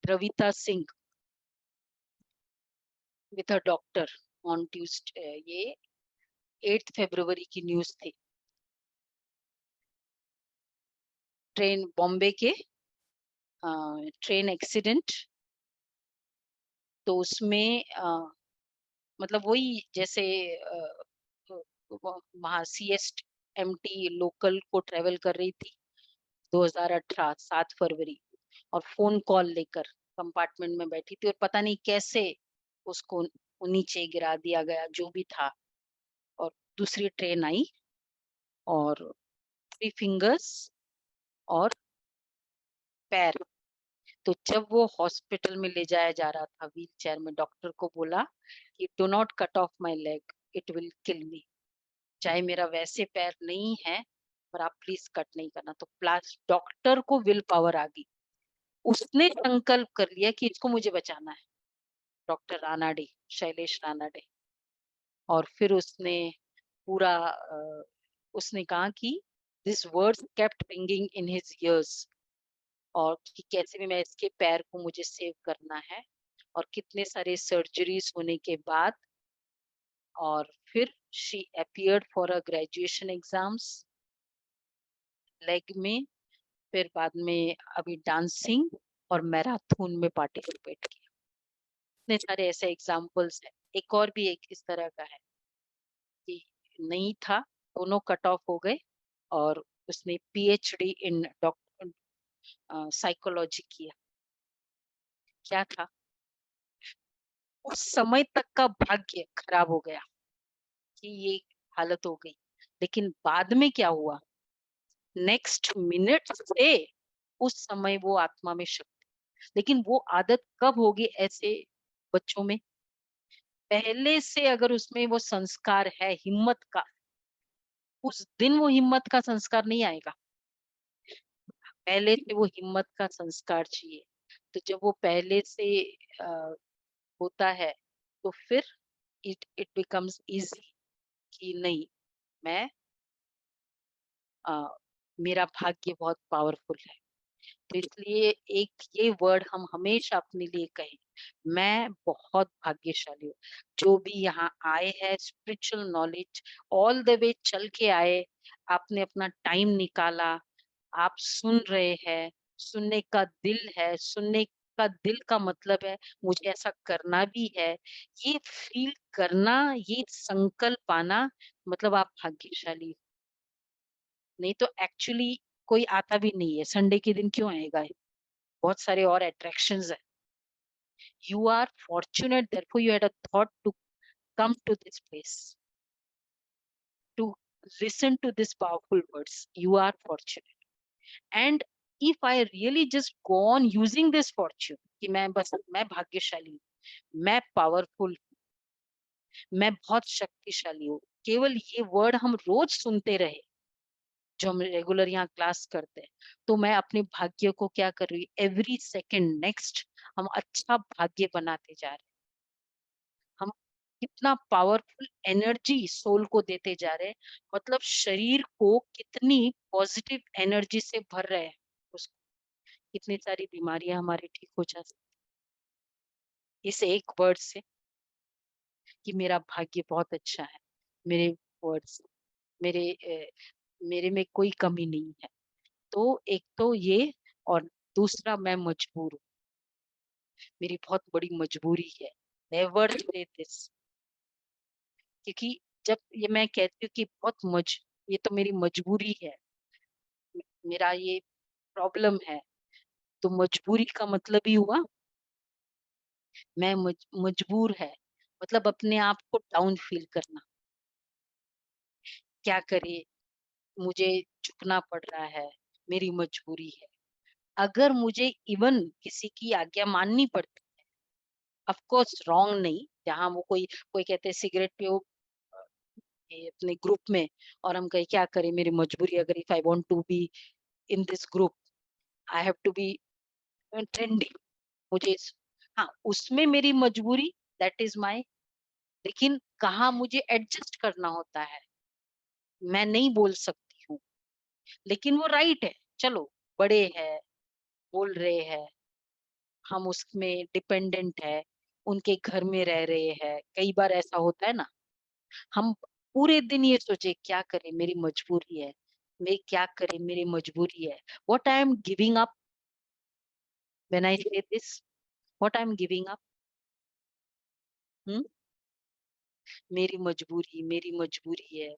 Ravita Singh with a doctor on Tuesday, ये 8 फरवरी की न्यूज़ थी। ट्रेन बॉम्बे के ट्रेन एक्सीडेंट, तो उसमें मतलब वही जैसे वहाँ सीएसएमटी लोकल को ट्रेवल कर रही थी 2018 7 फरवरी, और फोन कॉल लेकर कंपार्टमेंट में बैठी थी, और पता नहीं कैसे उसको नीचे गिरा दिया गया जो भी था, और दूसरी ट्रेन आई, और 3 फिंगर्स और पैर। तो जब वो हॉस्पिटल में ले जाया जा रहा था व्हील चेयर में, डॉक्टर को बोला कि do not cut off my leg, it will kill me, चाहे मेरा वैसे पैर नहीं है, पर आप प्लीज कट नहीं करना। तो प्लस डॉक्टर को विल पावर आ गई, उसने संकल्प कर लिया कि इसको मुझे बचाना है, डॉक्टर रानाडे, शैलेश रानाडे। और फिर उसने पूरा उसने कहा कि this words kept ringing in his years, और कि कैसे भी मैं इसके पैर को मुझे सेव करना है, और कितने सारे सर्जरीज होने के बाद, और फिर she appeared for a graduation exams leg में, फिर बाद में अभी डांसिंग और मैराथन में पार्टिसिपेट किया। इतने सारे ऐसे एग्जाम्पल्स हैं। एक और भी एक इस तरह का है कि नहीं था, दोनों कट ऑफ हो गए, और उसने पीएचडी इन डॉक्टर साइकोलॉजी किया। क्या था? उस समय तक का भाग्य खराब हो गया कि ये हालत हो गई, लेकिन बाद में क्या हुआ? नेक्स्ट मिनट से उस समय वो आत्मा में शक्ति। लेकिन वो आदत कब होगी ऐसे बच्चों में? पहले से अगर उसमें वो संस्कार है हिम्मत का, उस दिन वो हिम्मत का संस्कार नहीं आएगा। पहले से वो हिम्मत का संस्कार चाहिए। तो जब वो पहले से अ, होता है, तो फिर इट इट बिकम्स ईज़ी कि नहीं, मैं अ, मेरा भाग्य बहुत पावरफुल है। तो इसलिए एक ये वर्ड हम हमेशा अपने लिए कहें, मैं बहुत भाग्यशाली हूँ। जो भी यहाँ आए हैं spiritual knowledge all the way चल के आए, आपने अपना टाइम निकाला, आप सुन रहे हैं, सुनने का दिल है, सुनने का दिल का मतलब है मुझे ऐसा करना भी है। ये फील करना, ये संकल्प आना मतलब आप भाग्यशाली हो। नहीं तो एक्चुअली कोई आता भी नहीं है, संडे के दिन क्यों आएगा? बहुत सारे और अट्रैक्शंस हैं। You are fortunate, therefore you had a thought to come to this place, to listen to these powerful words. You are fortunate. And if I really just go on using this fortune, कि मैं भाग्यशाली हूँ, मैं powerful, मैं बहुत शक्तिशाली हूँ, केवल ये वर्ड हम रोज सुनते रहे, जो हम रेगुलर यहाँ क्लास करते हैं, तो मैं अपने भाग्य को क्या कर रही हूँ, एवरी सेकंड नेक्स्ट हम अच्छा भाग्य बनाते जा रहे हैं। हम कितना पावरफुल एनर्जी सोल को देते जा रहे हैं, मतलब शरीर को कितनी पॉजिटिव एनर्जी से भर रहे हैं, उसको कितनी सारी बीमारियां हमारी ठीक हो जा सकती इस एक वर्ड से, कि मेरा भाग्य बहुत अच्छा है। मेरे वर्ड्स, मेरे मेरे में कोई कमी नहीं है। तो एक तो ये, और दूसरा मैं मजबूर हूँ, मेरी बहुत बड़ी मजबूरी है। नेवर से दिस, क्योंकि जब ये मैं कहती हूँ कि ये तो मेरी मजबूरी है, मेरा ये प्रॉब्लम है, तो मजबूरी का मतलब ही हुआ मजबूर है, मतलब अपने आप को डाउन फील करना। क्या करे, मुझे झुकना पड़ रहा है, मेरी मजबूरी है। अगर मुझे इवन किसी की आज्ञा माननी पड़ती, ऑफ कोर्स रॉन्ग नहीं, जहाँ वो कोई कोई कहते हैं सिगरेट पियो ये अपने ग्रुप में, और हम कहें क्या करें, मेरी मजबूरी, अगर if I want to be in this group, I have to be trending, मुझे हाँ, उसमें मेरी मजबूरी, दैट इज माय, लेकिन कहाँ मुझे एडजस्ट करना होता है, मैं नहीं बोल सकती हूँ, लेकिन वो राइट है, चलो बड़े हैं, बोल रहे हैं, हम उसमें डिपेंडेंट है, उनके घर में रह रहे हैं, कई बार ऐसा होता है ना, हम पूरे दिन ये सोचे क्या करें, मेरी मजबूरी है, मैं क्या करें, मेरी मजबूरी है, what I am giving up, when I say this, what I am giving up, मेरी मजबूरी है,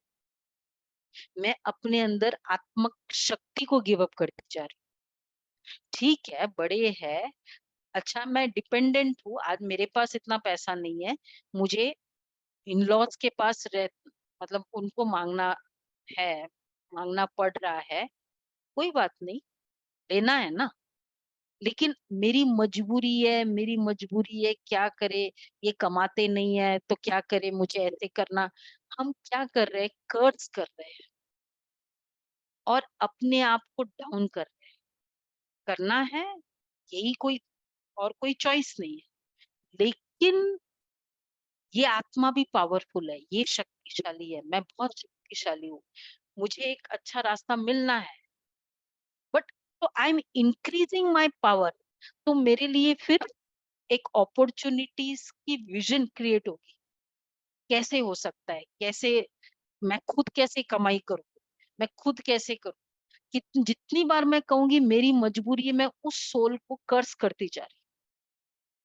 मैं अपने अंदर आत्मक शक्ति को गिव अप करती जा रही हूँ। ठीक है, बड़े हैं, अच्छा मैं डिपेंडेंट हूँ, आज मेरे पास इतना पैसा नहीं है, मुझे इन-लॉज़ के पास रह मतलब उनको है, माँगना पड़ रहा है, कोई बात नहीं, लेना है ना। लेकिन मेरी मजबूरी है, क्या करे, ये कमाते नहीं है, तो क्या करे, मुझे ऐसे करना, हम क्या कर रहे हैं, कर्ज़ कर रहे हैं और अपने आप को डाउन कर रहे हैं। करना है, यही कोई और कोई चॉइस नहीं है। लेकिन ये आत्मा भी पावरफुल है, ये शक्तिशाली है, मैं बहुत शक्तिशाली हूँ। मुझे एक अच्छा रास्ता मिलना है, बट तो I am increasing my power, तो मेरे लिए फिर एक अपॉर्च्युनिटीज़ की विज़न क्रिएट होगी। कैसे हो सकता है? कैसे मैं खुद कैसे कमाई करूँ? मैं खुद कैसे करूँ? जितनी बार मैं कहूँगी मेरी मजबूरी है, मैं उस सोल को कर्स करती जा रही हूँ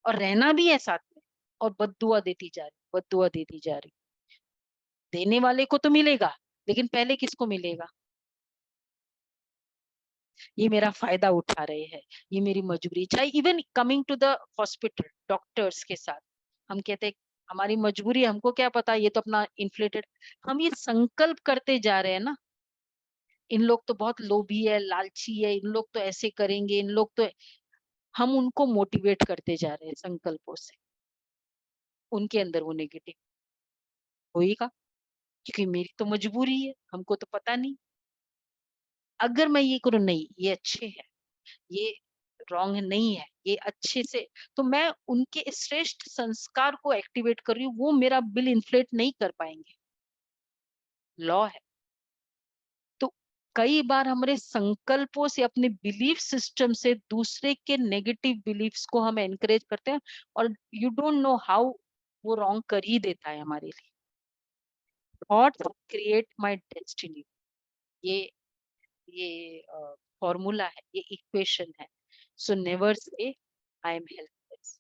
और रहना भी है साथ में, और बद्दुआ देती जा रही हूँ, बद्दुआ देती जा रही हूँ। देने वाले को तो मिलेगा, लेकिन पहले किसको मिलेगा? ये मेरा फ़ायदा उठा रहे हैं, ये मेरी मजबूरी, चाहे even coming to the hospital, doctors के साथ, हम कहते हैं हमारी मजबूरी है, हमको क्या पता, ये तो अपना इन्फ्लेटेड, हम ये संकल्प करते जा रहे हैं ना, इन लोग तो बहुत लोभी है, लालची है, इन लोग तो ऐसे करेंगे, इन लोग तो हम उनको मोटिवेट करते जा रहे हैं संकल्पों से। उनके अंदर वो नेगेटिव होएगा, क्योंकि मेरी तो मजबूरी है, हमको तो पता नहीं। अगर मैं ये करूँ नहीं, ये अच्छे हैं, ये रॉन्ग नहीं है, ये अच्छे से, तो मैं उनके श्रेष्ठ संस्कार को एक्टिवेट कर रही हूँ, वो मेरा बिल इन्फ्लेट नहीं कर पाएँगे, लॉ है। तो कई बार हमारे संकल्पों से, अपने बिलीफ सिस्टम से दूसरे के नेगेटिव बिलीफ्स को हम एनकरेज करते हैं, और यू डोंट नो हाउ वो रॉन्ग कर ही देता है हमारे लिए। थॉट्स क्रिएट माय डेस्टिनी, ये ये फॉर्मूला है, ये इक्वेशन है। सो नेवर से आई एम हेल्पलेस।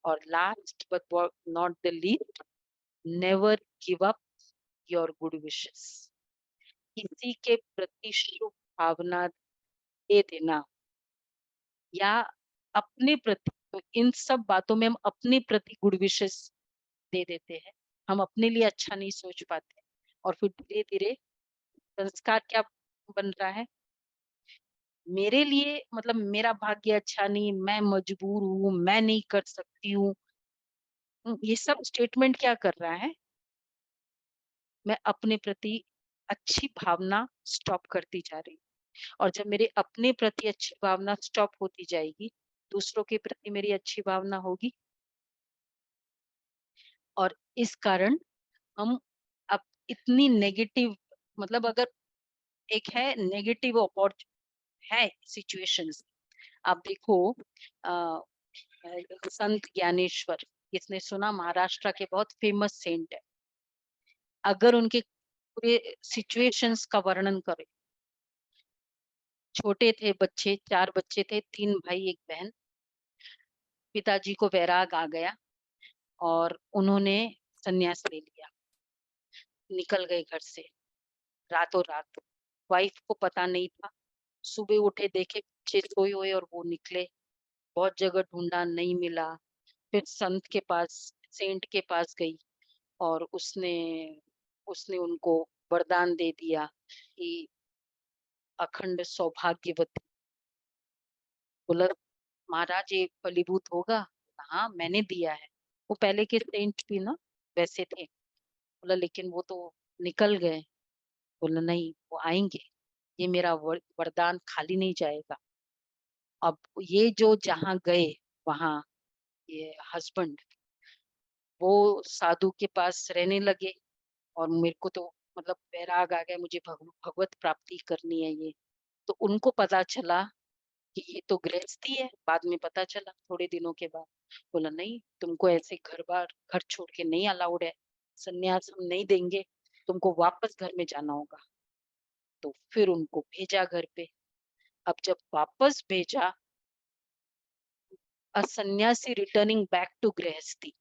और last but not the least, never give up your good wishes. किसी के प्रति शुभ भावना दे देना, या अपने प्रति, तो इन सब बातों में हम अपने प्रति गुड विशेस दे देते हैं। हम अपने लिए अच्छा नहीं सोच पाते, और फिर धीरे धीरे संस्कार क्या बन रहा है, मेरे लिए मतलब मेरा भाग्य अच्छा नहीं, मैं मजबूर हूँ, मैं नहीं कर सकती हूँ। ये सब स्टेटमेंट क्या कर रहा है, मैं अपने प्रति अच्छी भावना स्टॉप करती जा रही हूँ। और जब मेरे अपने प्रति अच्छी भावना स्टॉप होती जाएगी, दूसरों के प्रति मेरी अच्छी भावना होगी, और इस कारण हम अब इतनी नेगेटिव, मतलब अगर एक है नेगेटिव है सिचुएशंस। आप देखो, अ, संत ज्ञानेश्वर, किसने सुना, महाराष्ट्र के बहुत फेमस सेंट है। अगर उनके पूरे सिचुएशंस का वर्णन करें, छोटे थे बच्चे, 4 बच्चे थे, 3 भाई 1 बहन। पिताजी को वैराग आ गया और उन्होंने संन्यास ले लिया, निकल गए घर से रातों रात। वाइफ को पता नहीं था, सुबह उठे देखे बच्चे सोए हुए और वो निकले। बहुत जगह ढूंढा, नहीं मिला। फिर संत के पास, सेंट के पास गई, और उसने उसने उनको वरदान दे दिया कि अखंड सौभाग्यवती। बोला, महाराज ये फलीभूत होगा? हाँ, मैंने दिया है। वो पहले के सेंट भी ना वैसे थे। बोला, लेकिन वो तो निकल गए। बोला, नहीं, वो आएंगे, ये मेरा वरदान खाली नहीं जाएगा। अब ये जो जहाँ गए, वहाँ ये हस्बैंड, वो साधु के पास रहने लगे, और मेरे को तो मतलब वैराग आ गया, मुझे भगवत प्राप्ति करनी है ये। तो उनको पता चला कि ये तो गृहस्थी है, बाद में पता चला थोड़े दिनों के बाद। बोला, नहीं, तुमको ऐसे घर छोड़ के नहीं अलाउड है, संन्यास हम नहीं देंगे, तुमको वापस घर में जाना होगा। तो फिर उनको भेजा घर पे। अब जब वापस भेजा, अ सन्यासी रिटर्निंग बैक टू गृहस्थी,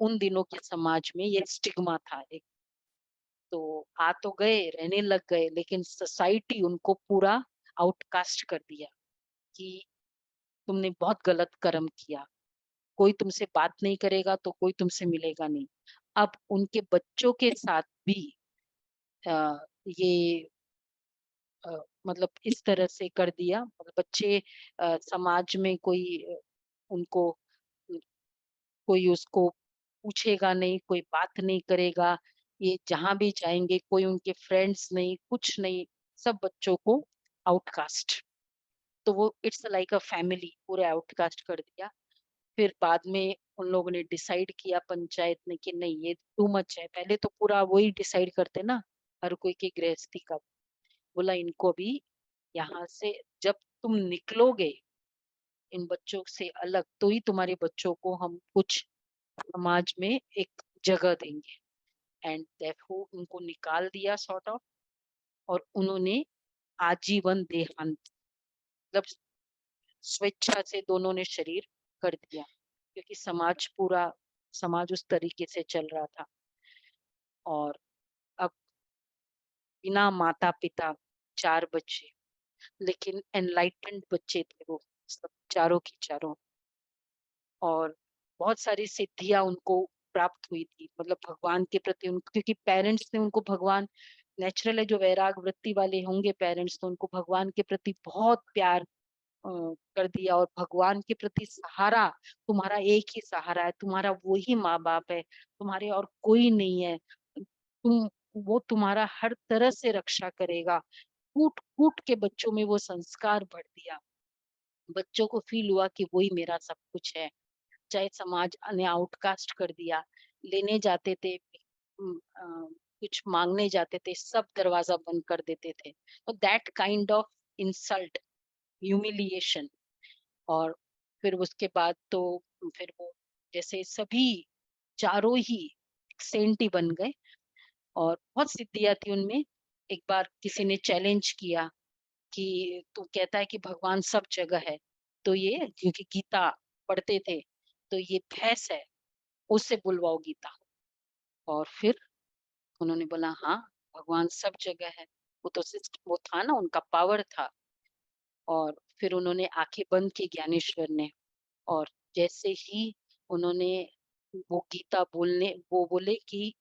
उन दिनों के समाज में ये स्टिग्मा था एक। तो आ तो गए, रहने लग गए, लेकिन सोसाइटी उनको पूरा आउटकास्ट कर दिया कि तुमने बहुत गलत कर्म किया, कोई तुमसे बात नहीं करेगा, तो कोई तुमसे मिलेगा नहीं। अब उनके बच्चों के साथ भी ये अ, मतलब इस तरह से कर दिया, मतलब बच्चे समाज में कोई उनको कोई उसको पूछेगा नहीं, कोई बात नहीं करेगा। ये जहाँ भी जाएँगे, कोई उनके फ्रेंड्स नहीं, कुछ नहीं, सब बच्चों को आउटकास्ट। तो वो इट्स लाइक अ फैमिली, पूरे आउटकास्ट कर दिया। फिर बाद में उन लोगों ने डिसाइड किया पंचायत में कि नहीं, ये टू मच है। पहले तो पूरा वही डिसाइड करते ना, हर कोई की गृहस्थी का। बोला, इनको भी यहाँ से जब तुम निकलोगे इन बच्चों से अलग, तो ही तुम्हारे बच्चों को हम कुछ समाज में एक जगह देंगे। एंड देयरफॉर उनको निकाल दिया सॉर्ट ऑफ, और उन्होंने आजीवन देहांत, मतलब स्वेच्छा से दोनों ने शरीर कर दिया, क्योंकि समाज उस तरीके से चल रहा था। और अब बिना माता पिता, 4 बच्चे, लेकिन एनलाइटेंड बच्चे थे वो सब, चारों की चारों। और बहुत सारी सिद्धियां उनको प्राप्त हुई थी, मतलब भगवान के प्रति क्योंकि पेरेंट्स ने उनको भगवान नेचुरल है, जो वैराग वृत्ति वाले होंगे पेरेंट्स, तो उनको भगवान के प्रति बहुत प्यार कर दिया, और भगवान के प्रति सहारा, तुम्हारा एक ही सहारा है, तुम्हारा वो ही माँ बाप है, तुम्हारे और कोई नहीं है, तुम, वो तुम्हारा हर तरह से रक्षा करेगा। कूट कूट के बच्चों में वो संस्कार भर दिया, बच्चों को फील हुआ कि वही मेरा सब कुछ है। चाहे समाज ने आउटकास्ट कर दिया, लेने जाते थे, कुछ मांगने जाते थे, सब दरवाजा बंद कर देते थे। तो that kind of insult, humiliation. और फिर उसके बाद तो फिर वो जैसे सभी चारों ही सेंट ही बन गए, और बहुत सिद्धियां थी उनमें। एक बार किसी ने चैलेंज किया कि तू कहता है कि भगवान सब जगह है, तो ये क्योंकि गीता पढ़ते थे, तो ये भैंस है, उससे बुलवाओ गीता। और फिर उन्होंने बोला हाँ, भगवान सब जगह है। वो तो वो था ना, उनका पावर था। और फिर उन्होंने आंखें बंद की ज्ञानेश्वर ने, और जैसे ही उन्होंने वो गीता बोलने, वो बोले कि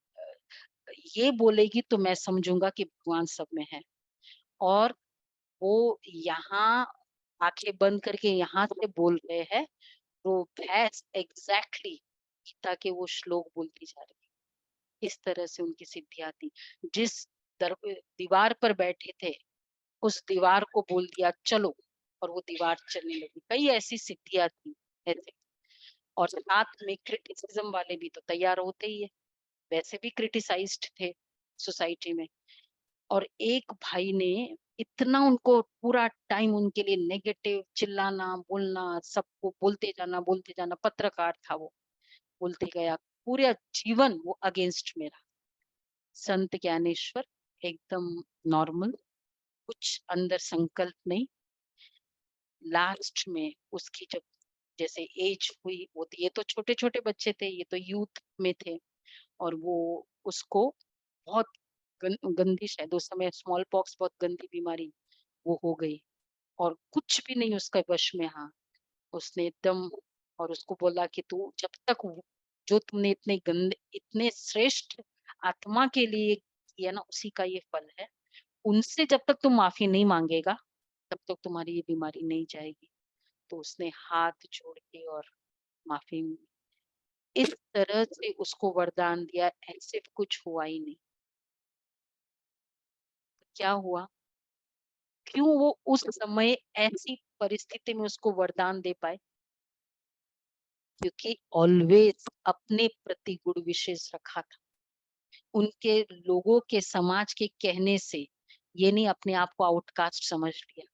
ये बोलेगी तो मैं समझूंगा कि भगवान सब में है। और वो यहाँ आंखें बंद करके यहाँ से बोल रहे हैं, वो भैंस एग्जैक्टली गीता के वो श्लोक बोलती जा रही है। इस तरह से उनकी सिद्धियां थी। जिस दीवार पर बैठे थे, उस दीवार को बोल दिया चलो, और वो दीवार चलने लगी। कई ऐसी सिद्धियां थी ऐसे। और साथ में क्रिटिसिज्म वाले भी तो तैयार होते ही है, वैसे भी क्रिटिसाइज्ड थे सोसाइटी में। और एक भाई ने इतना उनको पूरा टाइम उनके लिए नेगेटिव चिल्लाना बोलना, सबको बोलते जाना, पत्रकार था वो, बोलते गया, पूरा जीवन वो अगेंस्ट में रहा। संत ज्ञानेश्वर एकदम नॉर्मल, कुछ अंदर संकल्प नहीं। लास्ट में उसकी जब जैसे एज हुई, वो तो, ये तो छोटे छोटे बच्चे थे, ये तो यूथ में थे, और वो उसको बहुत गंदी, शायद उस समय स्मॉल पॉक्स बहुत गंदी बीमारी वो हो गई, और कुछ भी नहीं उसका वश में। हाँ, उसने एकदम, और उसको बोला कि तू जब तक जो तुमने इतने गंदे, इतने श्रेष्ठ आत्मा के लिए किया ना, उसी का ये फल है। उनसे जब तक तुम माफी नहीं मांगेगा, तब तक तुम्हारी ये बीमारी नहीं जाएगी। तो उसने हाथ जोड़ के और माफी, इस तरह से उसको वरदान दिया, ऐसे कुछ हुआ ही नहीं। क्या हुआ, क्यों वो उस समय ऐसी परिस्थिति में उसको वरदान दे पाए? क्योंकि ऑलवेज अपने प्रति गुण विशेष रखा था। उनके लोगों के, समाज के कहने से ये नहीं अपने आप को आउटकास्ट समझ लिया।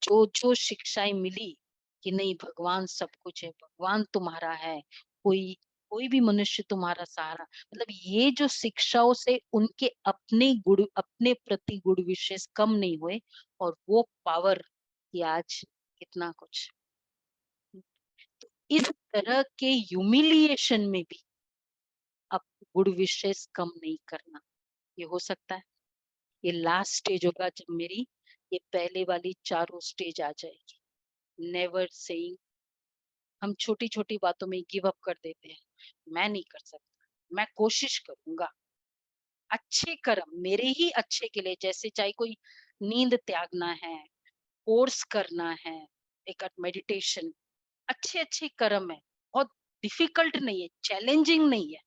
जो जो शिक्षाएं मिली कि नहीं, भगवान सब कुछ है, भगवान तुम्हारा है, कोई कोई भी मनुष्य तुम्हारा सहारा, मतलब ये जो शिक्षाओं से उनके अपने गुण, अपने प्रति गुण विशेष कम नहीं हुए, और वो पावर कि आज कितना कुछ। तो इस तरह के ह्यूमिलिएशन में भी अब गुण विशेष कम नहीं करना, ये हो सकता है। ये लास्ट स्टेज होगा जब मेरी ये पहले वाली चारों स्टेज आ जाएगी। नेवर सेइंग, हम छोटी छोटी बातों में गिव अप कर देते हैं, मैं नहीं कर सकता, मैं कोशिश करूंगा, अच्छे कर्म मेरे ही अच्छे के लिए, जैसे चाहे कोई नींद त्यागना है, कोर्स करना है, एक मेडिटेशन, अच्छे अच्छे कर्म है, बहुत डिफिकल्ट नहीं है, चैलेंजिंग नहीं है।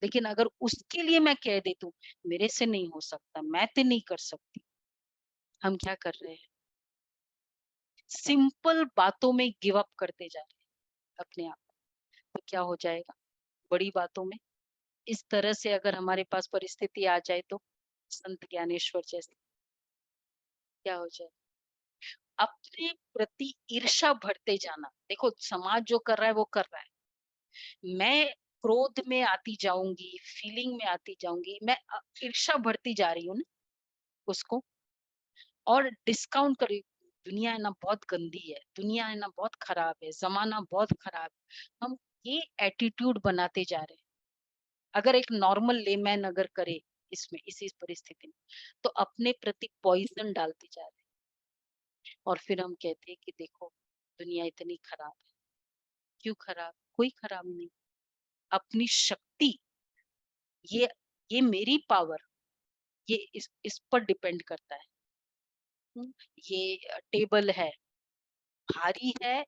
लेकिन अगर उसके लिए मैं कह देती हूँ मेरे से नहीं हो सकता, मैं तो नहीं कर सकती, हम क्या कर रहे हैं? सिंपल बातों में गिव अप करते जा रहे हैं अपने आप। तो क्या हो जाएगा बड़ी बातों में? इस तरह से अगर हमारे पास परिस्थिति आ जाए तो संत ज्ञानेश्वर जैसे, क्या हो जाए? अपने प्रति ईर्ष्या भरते जाना। देखो समाज जो कर रहा है वो कर रहा है, मैं क्रोध में आती जाऊंगी, फीलिंग में आती जाऊंगी, मैं ईर्ष्या भरती जा रही हूँ ना उसको, और डिस्काउंट करी। दुनिया है ना बहुत गंदी है, दुनिया है ना बहुत खराब है, जमाना बहुत खराब है, हम ये एटीट्यूड बनाते जा रहे हैं। अगर एक नॉर्मल लेमैन अगर करे इसमें, इसी परिस्थिति में, तो अपने प्रति पॉइजन डालते जा रहे हैं। और फिर हम कहते हैं कि देखो दुनिया इतनी खराब है। क्यों खराब? कोई खराब नहीं। अपनी शक्ति, ये ये मेरी पावर, ये इस पर डिपेंड करता है। हुँ, ये टेबल है, भारी है,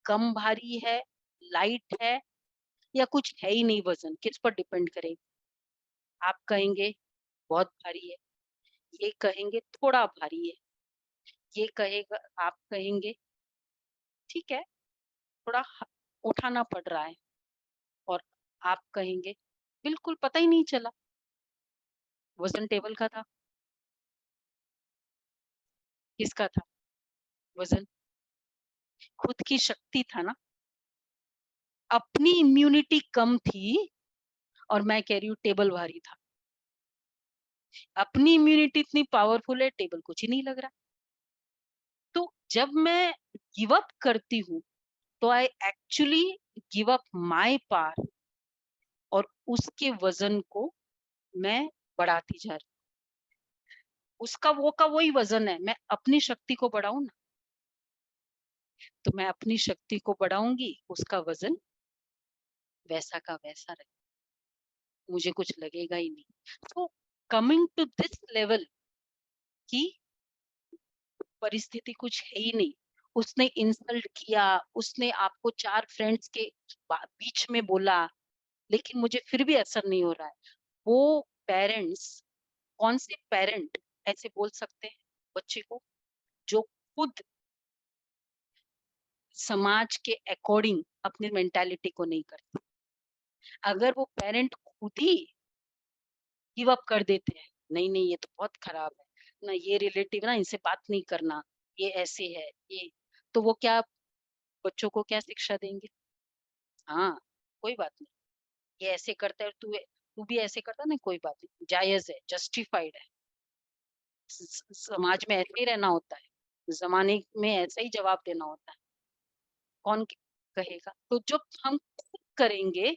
कम भारी है, लाइट है या कुछ है ही नहीं वज़न, किस पर डिपेंड करेगा? आप कहेंगे बहुत भारी है, ये कहेंगे थोड़ा भारी है, ये कहेगा आप कहेंगे ठीक है, थोड़ा उठाना पड़ रहा है और आप कहेंगे बिल्कुल पता ही नहीं चला, वज़न टेबल का था, किसका था वज़न? खुद की शक्ति था ना, अपनी इम्यूनिटी कम थी और मैं कह रही हूँ टेबल भारी था। अपनी इम्यूनिटी इतनी पावरफुल है, टेबल कुछ ही नहीं लग रहा। तो जब मैं गिव अप करती हूँ, तो I actually give up my power और उसके वज़न को मैं बढ़ाती जा रही हूँ। उसका वो का वही वज़न है, मैं अपनी शक्ति को बढ़ाऊँ ना, तो मैं अपनी शक्ति को बढ़ाऊँगी, उसका वज़न वैसा का वैसा रहे, मुझे कुछ लगेगा ही नहीं। तो कमिंग टू दिस लेवल कि परिस्थिति कुछ है ही नहीं, उसने इंसल्ट किया, उसने आपको 4 फ्रेंड्स के बीच में बोला, लेकिन मुझे फिर भी असर नहीं हो रहा है। वो पेरेंट्स कौन से पेरेंट ऐसे बोल सकते हैं बच्चे को, जो खुद समाज के अकॉर्डिंग अपनी मेंटालिटी को नहीं करते। अगर वो पेरेंट खुद ही गिव अप कर देते हैं, नहीं, नहीं ये तो बहुत खराब है, ना ये रिलेटिव ना इनसे बात नहीं करना, ये ऐसे है, ये तो वो क्या बच्चों को क्या शिक्षा देंगे? हाँ, कोई बात नहीं, ये ऐसे करता है तू भी ऐसे करता है ना कोई बात नहीं, जायज़ है, जस्टिफाइड है। समाज में ऐसे ही रहना होता है, ज़माने में ऐसा ही जवाब देना होता है, कौन कहेगा? तो जब हम खुद करेंगे,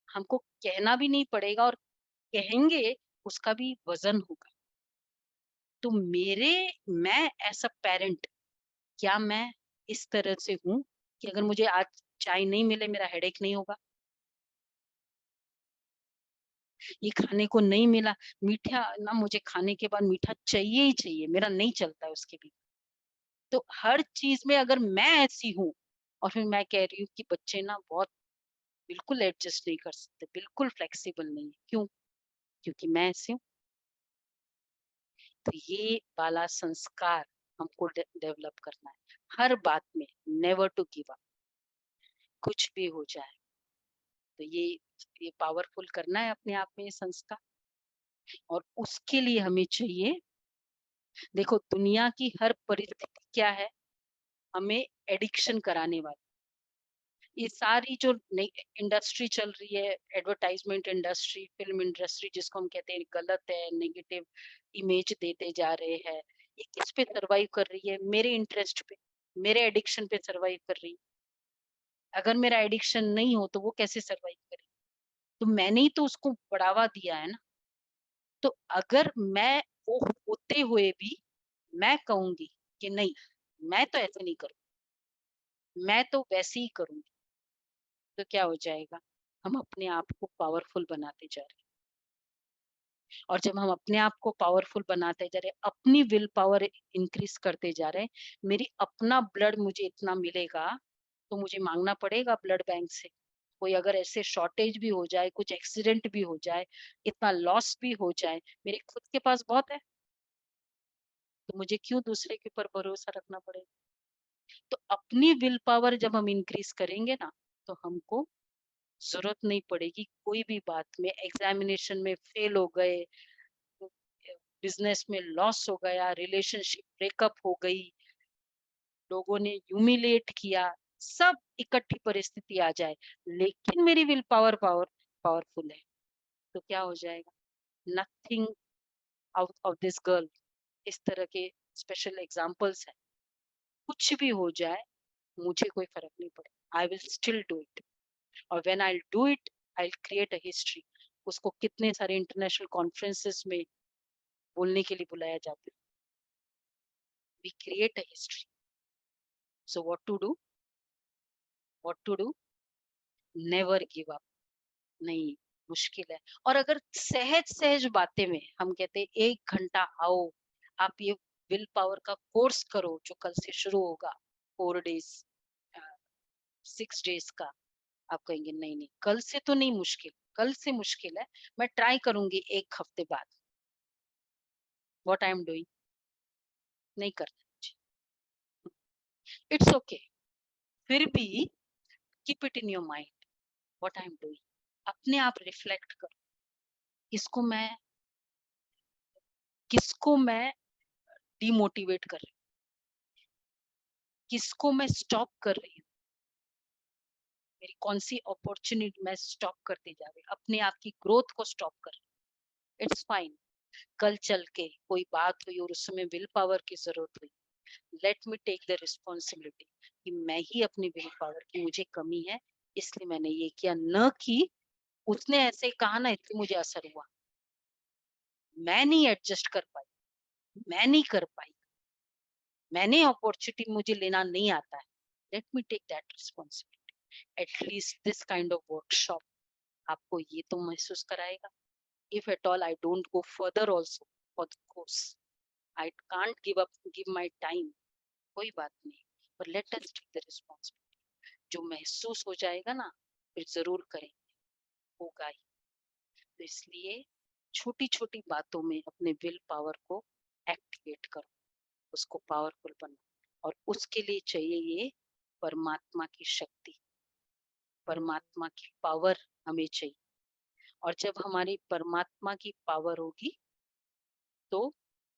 हमको कहना भी नहीं पड़ेगा और कहेंगे, उसका भी वज़न होगा। तो मैं एज़ अ पैरेंट क्या मैं इस तरह से हूँ कि अगर मुझे आज चाय नहीं मिले, मेरा हेडेक नहीं होगा? ये खाने को नहीं मिला, मीठा ना मुझे खाने के बाद मीठा चाहिए ही चाहिए, मेरा नहीं चलता है उसके बिना। तो हर चीज़ में अगर मैं ऐसी हूँ और फिर मैं कह रही हूँ कि बच्चे ना बहुत बिल्कुल एडजस्ट नहीं कर सकते, बिल्कुल फ्लेक्सिबल नहीं है। क्यों? क्योंकि मैं ऐसी हूँ। तो ये वाला संस्कार हमको डेवलप करना है। हर बात में नेवर टू गिव अप, कुछ भी हो जाए। तो ये पावरफुल करना है अपने आप में ये संस्कार और उसके लिए हमें चाहिए देखो दुनिया की हर परिस्थिति क्या है? हमें एडिक्शन कराने वाली। ये सारी जो नई इंडस्ट्री चल रही है, एडवर्टाइज़मेंट इंडस्ट्री, फ़िल्म इंडस्ट्री जिसको हम कहते हैं गलत है, नेगेटिव इमेज देते जा रहे हैं। ये किस पे सर्वाइव कर रही है? मेरे इंटरेस्ट पे, मेरे एडिक्शन पे सर्वाइव कर रही है। अगर मेरा एडिक्शन नहीं हो तो वो कैसे सर्वाइव करेगी? तो मैंने ही तो उसको बढ़ावा दिया है ना। तो अगर मैं वो होते हुए भी मैं कहूँगी कि नहीं, मैं तो ऐसे नहीं करूँ, मैं तो वैसे ही करूँगी, तो क्या हो जाएगा? हम अपने आप को पावरफुल बनाते जा रहे हैं। और जब हम अपने आप को पावरफुल बनाते जा रहे हैं, अपनी विल पावर इंक्रीज़ करते जा रहे हैं, मेरी अपना ब्लड मुझे इतना मिलेगा, तो मुझे माँगना पड़ेगा ब्लड बैंक से। कोई अगर ऐसे शॉर्टेज भी हो जाए, कुछ एक्सीडेंट भी हो जाए, इतना लॉस भी हो जाए, मेरे खुद के पास बहुत है, तो मुझे क्यों दूसरे के ऊपर भरोसा रखना पड़ेगा? तो अपनी विल पावर जब हम इंक्रीज़ करेंगे ना, तो हमको ज़रूरत नहीं पड़ेगी कोई भी बात में, एग्ज़ामिनेशन में फेल हो गए, बिज़नेस में लॉस हो गया, रिलेशनशिप ब्रेकअप हो गई, लोगों ने ह्यूमिलिएट किया, सब इकट्ठी परिस्थिति आ जाए, लेकिन मेरी विल पावरफुल है, तो क्या हो जाएगा? Nothing out of this girl इस तरह के स्पेशल एग्ज़ाम्पल्स हैं। कुछ भी हो जाए, मुझे कोई फ़र्क नहीं पड़ेगा। I will still do it और when I will do it, I will create a history. उसको कितने सारे इंटरनेशनल कॉन्फ्रेंसेस में बोलने के लिए बुलाया जाता है। We create a history. So what to do? What to do? Never give up. नहीं, मुश्किल है। और अगर सहज-सहज बातें में हम कहते हैं 1 घंटा आओ, आप ये विल पावर का कोर्स करो जो कल से शुरू होगा, 4 डेज़ अ, 6 डेज़ का। आप कहेंगे नहीं, नहीं, कल से तो नहीं मुश्किल, कल से मुश्किल है, मैं ट्राई करूँगी 1 हफ्ते बाद। What I am doing? नहीं करना मुझे। It's okay. फिर भी keep it in your mind what I am doing. अपने आप रिफ्लेक्ट करो, इसको मैं किसको मैं डिमोटिवेट कर रही हूँ, किसको मैं स्टॉप कर रही हूँ, मेरी कौन सी अपॉर्चुनिटी मैं स्टॉप करती जा रही हूँ, अपने आप की ग्रोथ को स्टॉप कर रही हूँ। It's fine. कल चल के कोई बात हुई और उसमें विल पावर की जरूरत हुई, let me take the responsibility कि मैं ही अपनी विल पावर की मुझे कमी है, इसलिए मैंने ये किया, न कि उसने ऐसे कहा ना इसलिए मुझे असर हुआ। मैं नहीं एडजस्ट कर पाई, मैं नहीं कर पाई, मैंने अपॉर्चुनिटी मुझे लेना नहीं आता है। Let me take that responsibility. At least this kind of workshop आपको ये तो महसूस कराएगा। If at all I don't go further also for the course, I can't give my time, कोई बात नहीं, पर let us take the responsibility. जो महसूस हो जाएगा ना फिर जरूर करेंगे, होगा ही। तो इसलिए छोटी छोटी बातों में अपने विल पावर को एक्टिवेट करो, उसको पावरफुल बनाओ, और उसके लिए चाहिए ये परमात्मा की शक्ति, परमात्मा की पावर हमें चाहिए। और जब हमारी परमात्मा की पावर होगी तो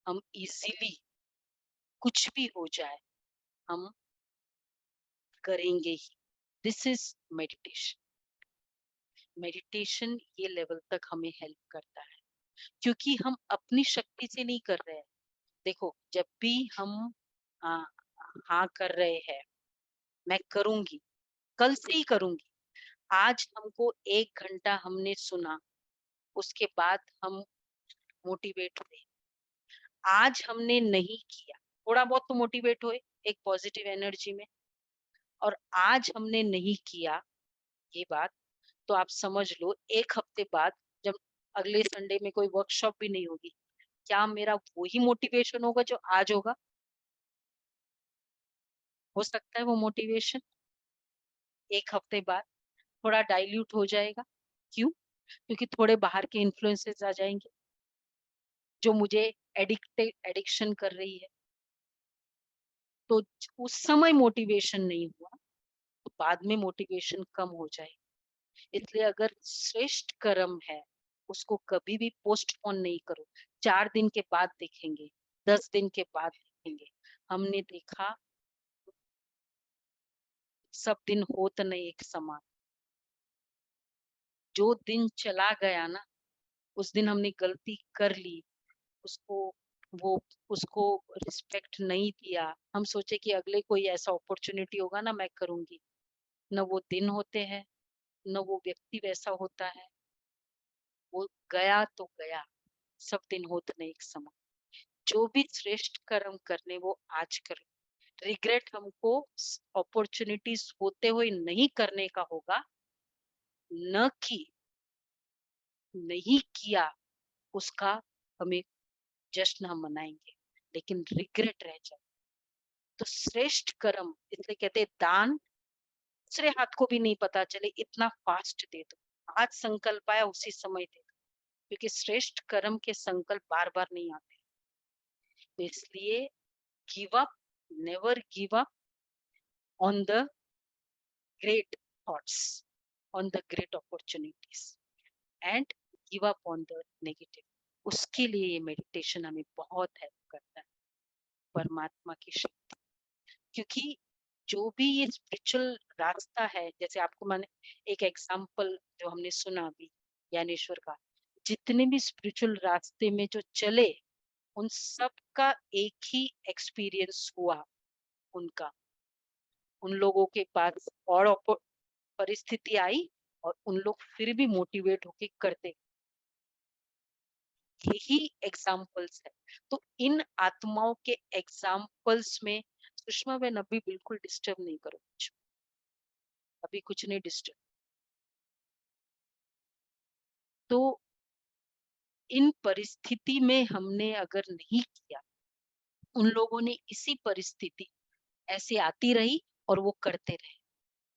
हम इजीली कुछ भी हो जाए हम करेंगे ही। This is meditation. मेडिटेशन ये लेवल तक हमें हेल्प करता है, क्योंकि हम अपनी शक्ति से नहीं कर रहे हैं। देखो जब भी हम आ, हाँ कर रहे हैं, मैं करूंगी, कल से ही करूंगी, आज हमको 1 घंटा हमने सुना, उसके बाद हम मोटिवेट हुए, आज हमने नहीं किया, थोड़ा बहुत तो मोटिवेट हुए एक पॉजिटिव एनर्जी में, और आज हमने नहीं किया ये बात, तो आप समझ लो 1 हफ्ते बाद जब अगले संडे में कोई वर्कशॉप भी नहीं होगी, क्या मेरा वही मोटिवेशन होगा जो आज होगा? हो सकता है वो मोटिवेशन 1 हफ्ते बाद थोड़ा डाइल्यूट हो जाएगा। क्यों? क्योंकि थोड़े बाहर के इन्फ्लुएंसेस आ जाएंगे जो मुझे एडिक्शन कर रही है। तो उस समय मोटिवेशन नहीं हुआ तो बाद में मोटिवेशन कम हो जाए। इसलिए अगर श्रेष्ठ कर्म है उसको कभी भी पोस्टपोन नहीं करो। 4 दिन के बाद देखेंगे, 10 दिन के बाद देखेंगे। हमने देखा सब दिन होत नहीं एक समान। जो दिन चला गया ना, उस दिन हमने गलती कर ली, उसको वो उसको रिस्पेक्ट नहीं दिया, हम सोचे कि अगले कोई ऐसा अपॉर्चुनिटी होगा ना मैं करूंगी, न वो दिन होते हैं, न वो व्यक्ति वैसा होता है। वो गया तो गया, सब दिन होत नहीं एक समान। जो भी श्रेष्ठ कर्म करने वो आज करो। रिग्रेट हमको अपॉर्चुनिटीज होते हुए नहीं करने का होगा, न कि नहीं किया उसका हमें जश्न हम मनाएंगे, लेकिन रिग्रेट रह जाए। तो श्रेष्ठ कर्म इसलिए कहते हैं दान दूसरे हाथ को भी नहीं पता चले इतना फास्ट दे दो, आज संकल्प आया उसी समय दे दो, क्योंकि श्रेष्ठ कर्म के संकल्प बार बार नहीं आते। तो इसलिए give up, never give up on the great thoughts, on the great opportunities, and give up on the negative. उसके लिए ये मेडिटेशन हमें बहुत हेल्प करता है, परमात्मा की शक्ति। क्योंकि जो भी ये स्पिरिचुअल रास्ता है, जैसे आपको मैंने एक एग्जांपल जो हमने सुना अभी ज्ञानेश्वर का, जितने भी स्पिरिचुअल रास्ते में जो चले उन सब का एक ही एक्सपीरियंस हुआ उनका। उन लोगों के पास और परिस्थिति आई और उन लोग फिर भी मोटिवेट होके करते, यही एग्जाम्पल्स है। तो इन आत्माओं के एग्जाम्पल्स में सुषमा बहन अभी बिल्कुल डिस्टर्ब नहीं करो, अभी कुछ नहीं डिस्टर्ब। तो इन परिस्थिति में हमने अगर नहीं किया, उन लोगों ने इसी परिस्थिति ऐसे आती रही और वो करते रहे।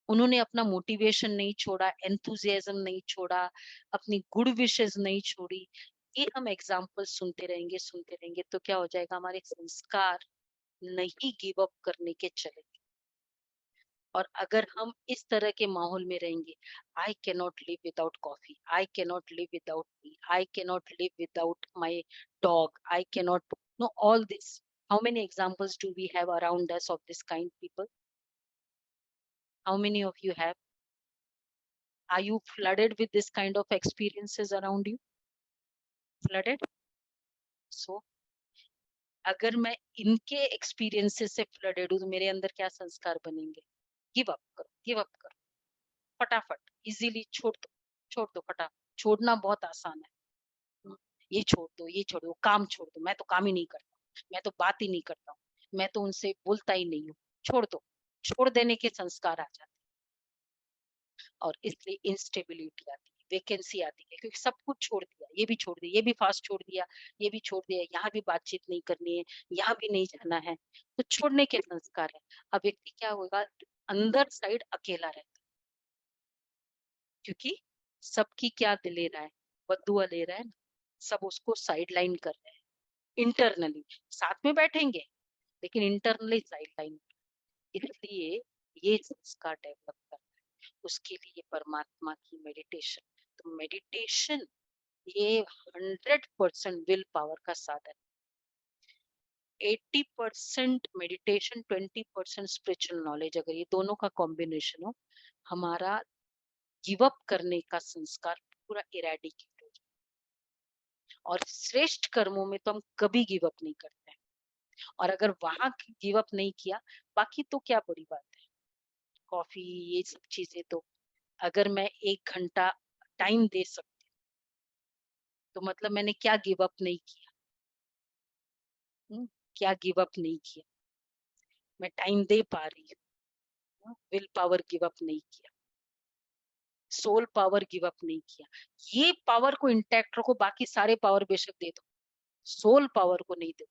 उन्होंने अपना मोटिवेशन नहीं छोड़ा, एंथुसियाज्म नहीं छोड़ा, अपनी गुड विशेस नहीं छोड़ी। ये हम एग्जाम्पल सुनते रहेंगे तो क्या हो जाएगा, हमारे संस्कार नहीं गिव अप करने के चलेंगे। और अगर हम इस तरह के माहौल में रहेंगे, आई can not live without coffee, I can not live without T, I can not live without my dog, I can not know all this, how many examples do we have around us of this kind people? How many of you have? Are you flooded with this kind of experiences around you? Flooded? So अगर मैं इनके experiences से flooded हूँ तो मेरे अंदर क्या संस्कार बनेंगे? गिव अप करो, गिव अप करो, फटाफट, इजीली छोड़ दो फटाफट। छोड़ना बहुत आसान है। ये छोड़ दो, ये छोड़ दो, काम छोड़ दो, मैं तो काम ही नहीं करता, मैं तो बात ही नहीं करता हूँ, मैं तो उनसे बोलता ही नहीं हूँ, छोड़ दो। छोड़ देने के संस्कार आ जाते हैं और इसलिए इंस्टेबिलिटी आती है, वैकेंसी आती है, क्योंकि सब कुछ छोड़ दिया, ये भी छोड़ दिया, ये भी फास्ट छोड़ दिया, ये भी छोड़ दिया, यहाँ भी बातचीत नहीं करनी है, यहाँ भी नहीं जाना है, तो छोड़ने के संस्कार है। अब व्यक्ति क्या होगा, अंदर साइड अकेला रहता है, क्योंकि सबकी क्या ले रहा है, बदुआ ले रहा है ना, सब उसको साइड लाइन कर रहे हैं इंटरनली, साथ में बैठेंगे लेकिन इंटरनली साइड लाइन। इसलिए ये संस्कार डेवलप करना है, उसके लिए परमात्मा की मेडिटेशन। तो मेडिटेशन ये 100% विल पावर का साधन, 80% मेडिटेशन, 20% स्पिरिचुअल नॉलेज, अगर ये दोनों का कॉम्बिनेशन हो, हमारा गिव अप करने का संस्कार पूरा इरेडिकेट हो जाए। और श्रेष्ठ कर्मों में तो हम कभी गिव अप नहीं करते हैं, और अगर वहां गिव अप नहीं किया, बाकी तो क्या बड़ी बात है, कॉफी ये सब चीजें तो अगर मैं 1 घंटा टाइम दे सकती हूँ तो मतलब मैंने क्या गिव अप नहीं किया। क्या गिव अप नहीं किया, मैं टाइम दे पा रही हूँ, विल पावर गिव अप नहीं किया, सोल पावर गिव अप नहीं किया। ये पावर को इंटैक्ट रखो, बाकी सारे पावर बेशक दे दो, सोल पावर को नहीं दो।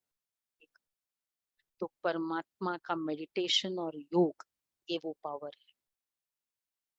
तो परमात्मा का मेडिटेशन और योग, ये वो पावर है।